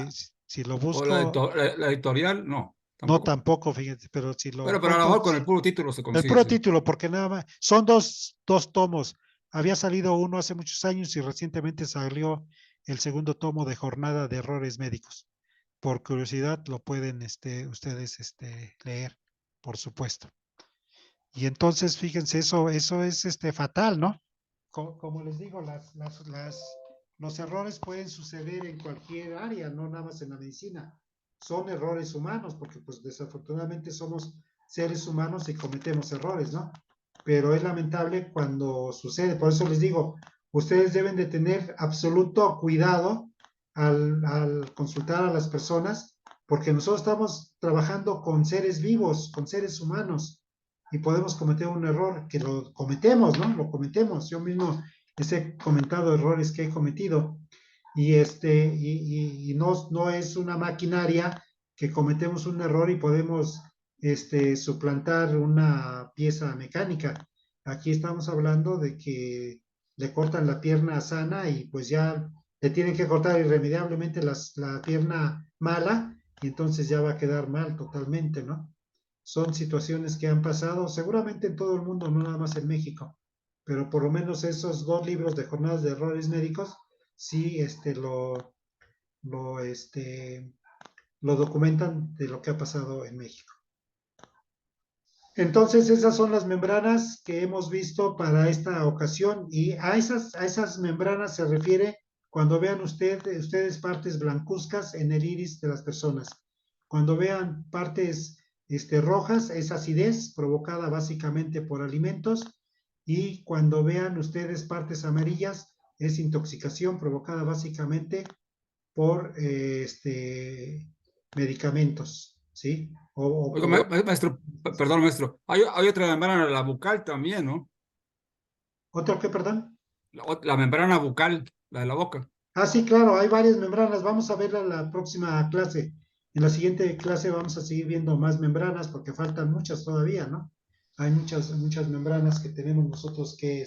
lo o la, busco, la editorial, no, no tampoco. tampoco, fíjense, pero si lo Bueno, pero a lo encuentro, mejor con el puro título se el consigue, puro sí. título, porque nada más, son dos tomos. Había salido uno hace muchos años y recientemente salió el segundo tomo de Jornada de Errores Médicos. Por curiosidad lo pueden ustedes leer, por supuesto. Y entonces, fíjense, eso es fatal, ¿no? Como les digo, los errores pueden suceder en cualquier área, no nada más en la medicina. Son errores humanos, porque pues desafortunadamente somos seres humanos y cometemos errores, ¿no? Pero es lamentable cuando sucede. Por eso les digo, ustedes deben de tener absoluto cuidado al consultar a las personas, porque nosotros estamos trabajando con seres vivos, con seres humanos, y podemos cometer un error, que lo cometemos, ¿no? Lo cometemos. Yo mismo les he comentado errores que he cometido, y no es una maquinaria que cometemos un error y podemos suplantar una pieza mecánica. Aquí estamos hablando de que le cortan la pierna sana y pues ya le tienen que cortar irremediablemente la pierna mala y entonces ya va a quedar mal totalmente, ¿no? Son situaciones que han pasado seguramente en todo el mundo, no nada más en México, pero por lo menos esos 2 libros de jornadas de errores médicos sí lo, este, lo documentan de lo que ha pasado en México. Entonces, esas son las membranas que hemos visto para esta ocasión y a esas membranas se refiere cuando vean ustedes partes blancuzcas en el iris de las personas. Cuando vean partes rojas, es acidez provocada básicamente por alimentos, y cuando vean ustedes partes amarillas, es intoxicación provocada básicamente por medicamentos, ¿sí? Oiga, maestro, perdón, maestro. Hay otra membrana, la bucal también, ¿no? ¿Otro qué, perdón? La membrana bucal, la de la boca. Ah, sí, claro, hay varias membranas. Vamos a verla en la próxima clase. En la siguiente clase vamos a seguir viendo más membranas porque faltan muchas todavía, ¿no? Hay muchas membranas que tenemos nosotros que,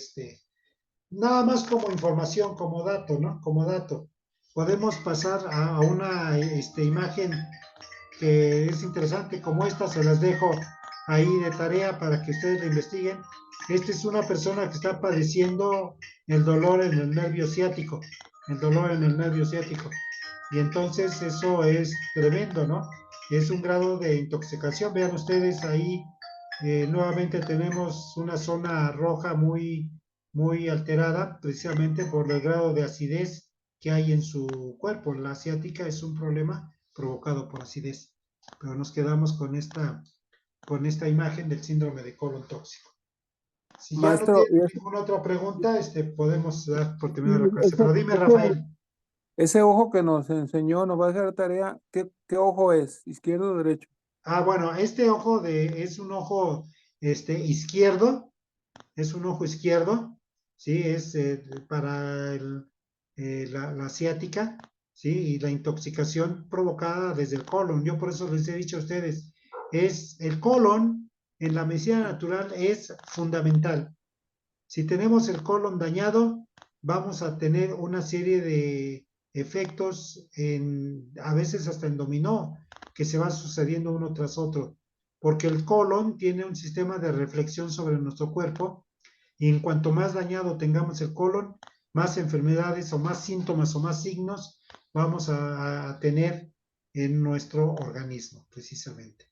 nada más como información, como dato, ¿no? Como dato. Podemos pasar a una imagen que es interesante, como esta, se las dejo ahí de tarea para que ustedes la investiguen. Esta es una persona que está padeciendo el dolor en el nervio ciático, el dolor en el nervio ciático. Y entonces eso es tremendo, ¿no? Es un grado de intoxicación. Vean ustedes ahí, nuevamente tenemos una zona roja muy alterada, precisamente por el grado de acidez que hay en su cuerpo. La ciática es un problema provocado por acidez. Pero nos quedamos con esta imagen del síndrome de colon tóxico. Si ya no Maestro, tienen ninguna otra pregunta, podemos dar por terminada la clase. ese, Pero dime, ese- Rafael. ese ojo que nos enseñó, nos va a hacer tarea, ¿qué ojo es? ¿Izquierdo o derecho? Ah, bueno, este ojo es un ojo izquierdo, es un ojo izquierdo, ¿sí? Es para la asiática, ¿sí? Y la intoxicación provocada desde el colon. Yo por eso les he dicho a ustedes, el colon en la medicina natural es fundamental. Si tenemos el colon dañado, vamos a tener una serie de efectos, a veces hasta en dominó, que se van sucediendo uno tras otro. porque el colon tiene un sistema de reflexión sobre nuestro cuerpo y en cuanto más dañado tengamos el colon, más enfermedades o más síntomas o más signos vamos a tener en nuestro organismo, precisamente.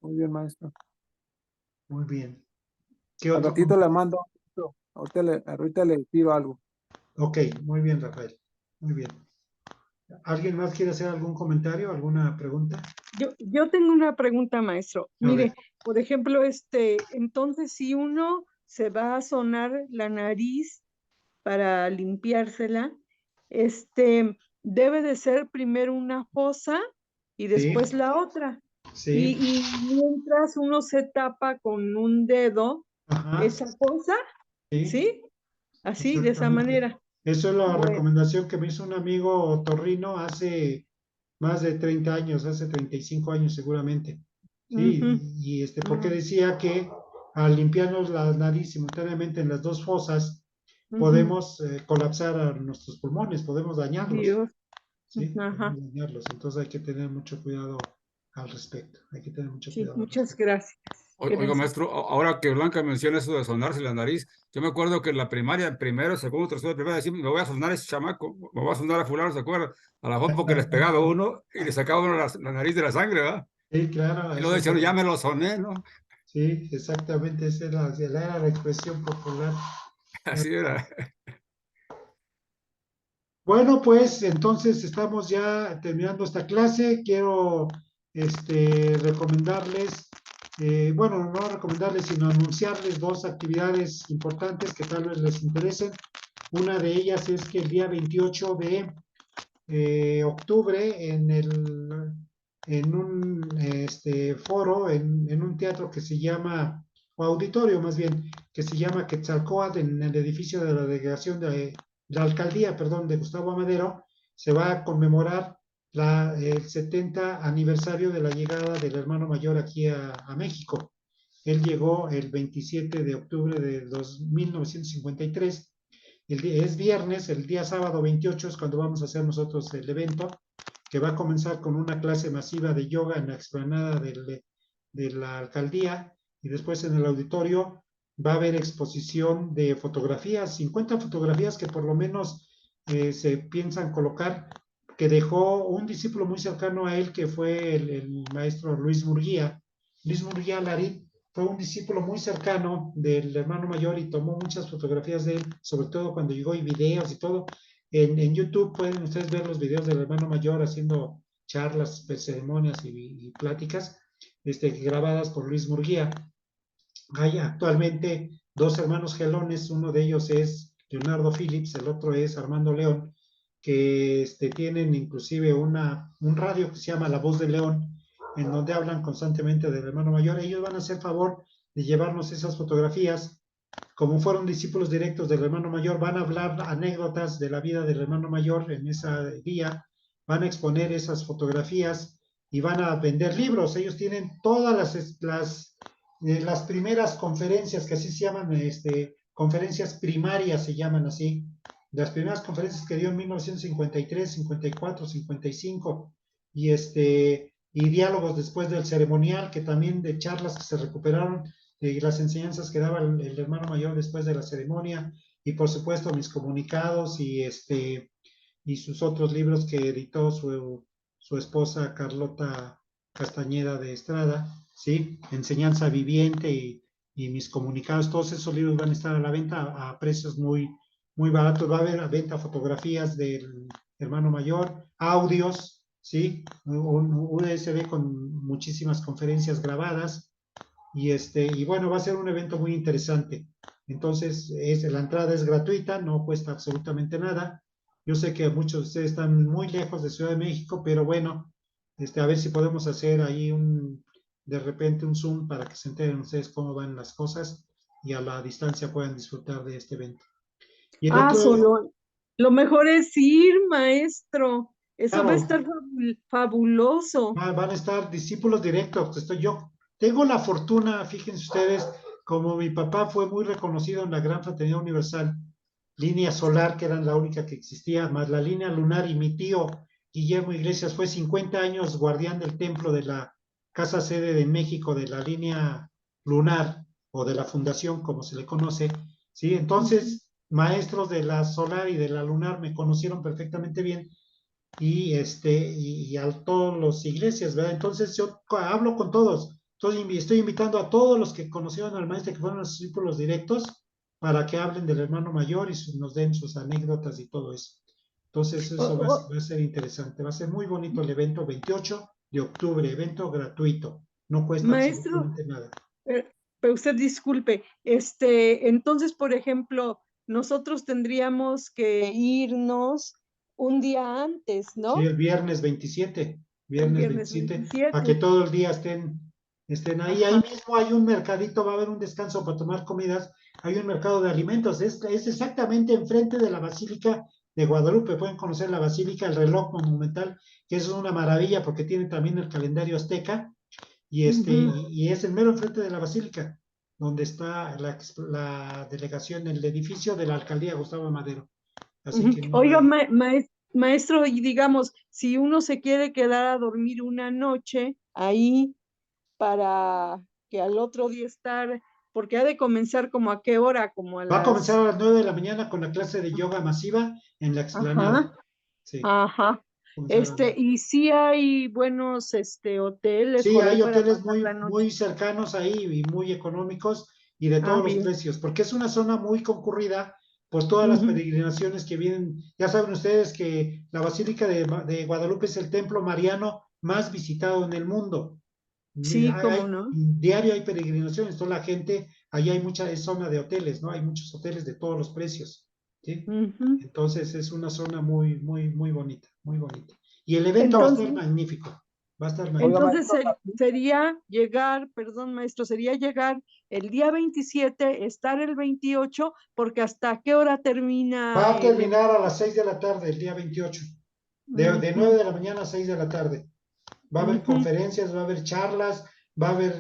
Muy bien, maestro. Muy bien. ¿Qué Al otro? ratito le mando. Ahorita le tiro algo. Ok, muy bien, Rafael. Muy bien. ¿Alguien más quiere hacer algún comentario, alguna pregunta? Yo tengo una pregunta, maestro. A ver. Mire, por ejemplo, entonces si uno se va a sonar la nariz para limpiársela, debe de ser primero una fosa y después Sí, la otra. sí, Y mientras uno se tapa con un dedo ajá, esa fosa, sí, ¿sí? Así, de esa exactamente. manera. Eso es la Bueno. recomendación que me hizo un amigo otorrino hace más de 30 años, hace 35 años seguramente. Sí, Ujú, y porque decía que al limpiarnos la nariz simultáneamente en las dos fosas, ujú. podemos colapsar a nuestros pulmones, podemos dañarlos, Dios. ¿sí? Ajá. Podemos dañarlos. Entonces hay que tener mucho cuidado al respecto. Hay que tener mucho Sí, cuidado al muchas respecto. gracias. Oiga, Gracias. maestro, ahora que Blanca menciona eso de sonarse la nariz, yo me acuerdo que en la primaria, en primero, segundo, tercero, primero, decían, me voy a sonar a ese chamaco, me voy a sonar a fulano, ¿se acuerdan? A la mejor porque les pegaba uno y le sacaba uno la nariz de la sangre, ¿verdad? Sí, claro, Y luego decían, ya me lo soné, ¿no? sí, exactamente, esa era la expresión popular. Así era. Bueno, pues entonces estamos ya terminando esta clase. Quiero recomendarles, bueno, no recomendarles, sino anunciarles dos actividades importantes que tal vez les interesen. Una de ellas es que el día 28 de octubre en un foro, en un teatro que se llama, o auditorio más bien, que se llama Quetzalcóatl, en el edificio de la delegación de la alcaldía, perdón, de Gustavo Amadero, se va a conmemorar el 70 aniversario de la llegada del hermano mayor aquí a México. Él llegó el 27 de octubre de 1953. Es viernes, el día sábado 28 es cuando vamos a hacer nosotros el evento, que va a comenzar con una clase masiva de yoga en la explanada de la alcaldía y después en el auditorio va a haber exposición de fotografías, 50 fotografías que por lo menos se piensan colocar, que dejó un discípulo muy cercano a él que fue el maestro Luis Murguía. Luis Murguía Larín fue un discípulo muy cercano del hermano mayor y tomó muchas fotografías de él, sobre todo cuando llegó y videos y todo. En YouTube pueden ustedes ver los videos del hermano mayor haciendo charlas, ceremonias y pláticas grabadas por Luis Murguía. Hay actualmente dos hermanos gelones, uno de ellos es Leonardo Phillips, el otro es Armando León, que tienen inclusive un radio que se llama La Voz de León, en donde hablan constantemente del hermano mayor. Ellos van a hacer favor de llevarnos esas fotografías. Como fueron discípulos directos del hermano mayor, van a hablar anécdotas de la vida del hermano mayor en ese día, van a exponer esas fotografías y van a vender libros. Ellos tienen todas las primeras conferencias, que así se llaman, conferencias primarias se llaman así, las primeras conferencias que dio en 1953, 54, 55, y diálogos después del ceremonial, que también de charlas que se recuperaron, y las enseñanzas que daba el hermano mayor después de la ceremonia, y por supuesto mis comunicados y sus otros libros que editó su esposa Carlota Castañeda de Estrada, ¿sí? Enseñanza viviente y mis comunicados, todos esos libros van a estar a la venta a precios muy baratos. Va a haber a venta fotografías del hermano mayor, audios, ¿sí? Un USB con muchísimas conferencias grabadas, y bueno, va a ser un evento muy interesante. Entonces, la entrada es gratuita, no cuesta absolutamente nada. Yo sé que muchos de ustedes están muy lejos de Ciudad de México, pero bueno, a ver si podemos hacer ahí de repente un Zoom para que se enteren ustedes cómo van las cosas y a la distancia puedan disfrutar de este evento. Y el otro, Solo lo mejor es ir, maestro. Eso va a claro, estar fabuloso. van a estar discípulos directos. Yo tengo la fortuna, fíjense ustedes, como mi papá fue muy reconocido en la Gran Fraternidad Universal, línea solar, que era la única que existía, más la línea lunar, y mi tío Guillermo Iglesias fue 50 años guardián del templo de la casa sede de México de la línea lunar o de la fundación, como se le conoce, ¿sí? Entonces, maestros de la solar y de la lunar me conocieron perfectamente bien y a todas las iglesias, ¿verdad? Entonces yo hablo con todos, estoy invitando a todos los que conocieron al maestro, que fueron los discípulos directos, para que hablen del hermano mayor y nos den sus anécdotas y todo eso. Entonces eso O- o- va a ser interesante, va a ser muy bonito el evento 28 de octubre, evento gratuito, no cuesta Maestro, absolutamente nada. pero usted disculpe, entonces, por ejemplo, nosotros tendríamos que irnos un día antes, Sí, ¿no? el viernes 27, El viernes viernes 27, para que 27. todo el día estén ahí. Ahí Ajá. mismo hay un mercadito, va a haber un descanso para tomar comidas. Hay un mercado de alimentos, es exactamente enfrente de la Basílica de Guadalupe. Pueden conocer la Basílica, el reloj monumental, que es una maravilla porque tiene también el calendario azteca Ujú. y es el mero enfrente de la Basílica, donde está la delegación, el edificio de la alcaldía Gustavo Madero. Así Ujú. que no Oiga, hay. maestro, y digamos, si uno se quiere quedar a dormir una noche ahí para que al otro día estar, porque ha de comenzar como a qué hora, como a Va a comenzar las... a las 9 de la mañana con la clase de yoga masiva en la explanada. Ajá, Sí, ajá. comenzar a las- Y sí hay buenos, hoteles sí, por ahí hay para hoteles pasar muy, la noche. muy cercanos ahí y muy económicos y de Ah, todos los bien. precios, porque es una zona muy concurrida por todas las Ujú. peregrinaciones que vienen. Ya saben ustedes que la Basílica de Guadalupe es el templo mariano más visitado en el mundo. Sí, cómo no. Diario hay peregrinaciones, toda la gente, ahí hay mucha es zona de hoteles, ¿no? Hay muchos hoteles de todos los precios, ¿sí? Ujú. Entonces es una zona muy, muy, muy bonita, muy bonita. Y el evento va a estar Entonces, magnífico, va a estar Oiga, magnífico. entonces maestro, sería llegar, perdón, maestro, sería llegar el día 27, estar el 28, porque ¿hasta qué hora Va termina a el terminar a las evento? 6 de la tarde, el día 28, de Ujú, 9 de la mañana a 6 de la tarde. Va a haber ujú. conferencias, va a haber charlas, va a haber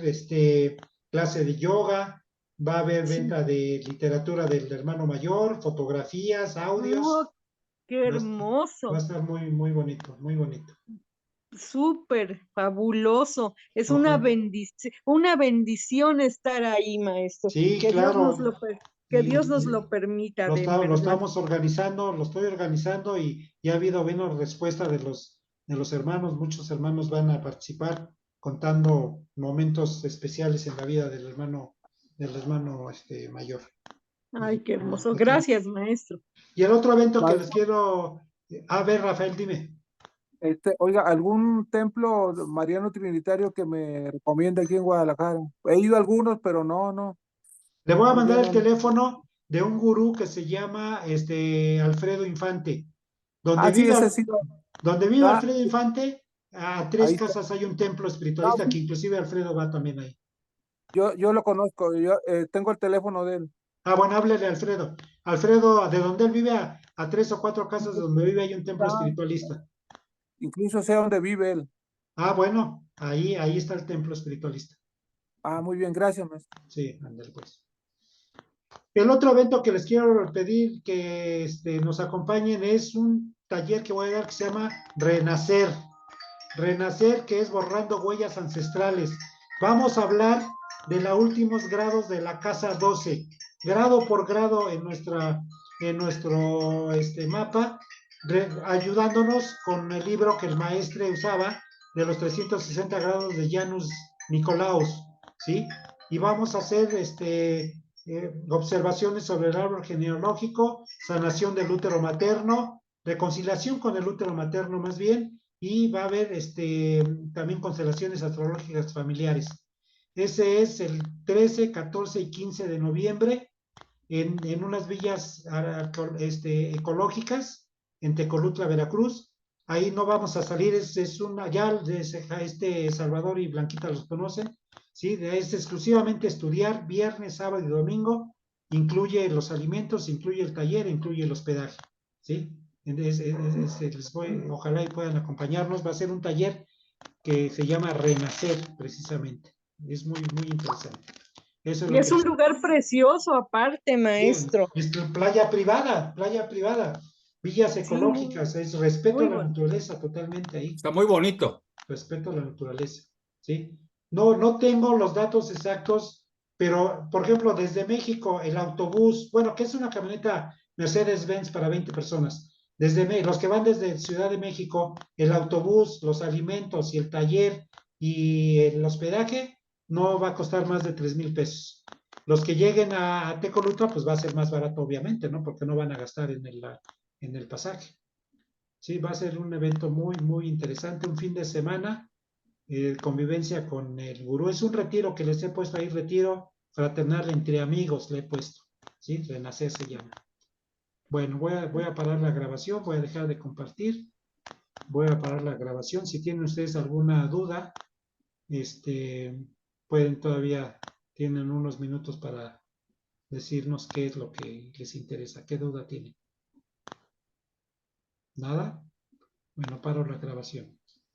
clase de yoga, va a haber Sí. venta de literatura del hermano mayor, fotografías, audios. Oh, qué Va a, va a hermoso, estar muy, muy bonito, muy bonito. súper fabuloso. Es Ojalá. una bendición estar ahí, maestro. Sí, Que Dios nos claro. lo, que Y, Dios nos y lo permita, de en lo verdad. estamos organizando, lo estoy organizando y ha habido buena respuesta de los hermanos. Muchos hermanos van a participar contando momentos especiales en la vida del hermano mayor. Ay, qué hermoso. Así que- Gracias, maestro. y el otro evento que les maestro, quiero, a ver, Rafael, dime. oiga, ¿algún templo mariano trinitario que me recomiende aquí en Guadalajara? He ido a algunos, pero no, Le voy a muy mandar bien, el teléfono de un gurú que se llama Alfredo Infante. Donde Ah, sí, vive, ese sí, donde vive ah, Alfredo Infante, a tres ahí está. casas hay un templo No, espiritualista que sí, inclusive Alfredo va también ahí. yo lo conozco, yo tengo el teléfono de él. Ah, bueno, háblele a Alfredo. Alfredo, de donde él vive, a 3 o 4 casas de donde vive hay un templo Ah, espiritualista. incluso sé dónde vive él. Ah, bueno, ahí está el templo espiritualista. Ah, muy bien, gracias, maestro. Sí, ándale pues. El otro evento que les quiero pedir que nos acompañen es un taller que voy a dar que se llama Renacer. Renacer, que es borrando huellas ancestrales. Vamos a hablar de los últimos grados de la casa 12, grado por grado en nuestro mapa, ayudándonos con el libro que el maestre usaba de los 360 grados de Janus Nicolaus, ¿sí? Y vamos a hacer observaciones sobre el árbol genealógico, sanación del útero materno, reconciliación con el útero materno más bien, y va a haber también constelaciones astrológicas familiares. Ese es el 13, 14 y 15 de noviembre en unas villas ecológicas en Tecolutla, Veracruz. Ahí no vamos a salir, es una, ya Salvador y Blanquita los conocen, ¿sí? Es exclusivamente estudiar viernes, sábado y domingo, incluye los alimentos, incluye el taller, incluye el hospedaje, ¿sí? Ojalá y puedan acompañarnos. Va a ser un taller que se llama Renacer, precisamente. Es muy, muy interesante. Eso es Y lo es que un les... lugar precioso aparte, Sí, maestro. es playa privada, playa privada. Villas Sí, ecológicas, es respeto muy a la bueno. naturaleza totalmente ahí. Está muy bonito. Respeto a la naturaleza, ¿sí? No tengo los datos exactos, pero, por ejemplo, desde México, el autobús, bueno, que es una camioneta Mercedes-Benz para 20 personas, los que van desde Ciudad de México, el autobús, los alimentos y el taller y el hospedaje, no va a costar más de 3,000 pesos. Los que lleguen a Tecolutra, pues va a ser más barato, obviamente, ¿no? Porque no van a gastar en el pasaje. Sí, va a ser un evento muy, muy interesante, un fin de semana, convivencia con el gurú. Es un retiro que les he puesto ahí, retiro fraternal entre amigos, le he puesto. ¿Sí? Renacer se llama. Bueno, voy a parar la grabación, voy a dejar de compartir, voy a parar la grabación. Si tienen ustedes alguna duda, pueden todavía, tienen unos minutos para decirnos qué es lo que les interesa, qué duda tienen. ¿Nada? Bueno, paro la grabación.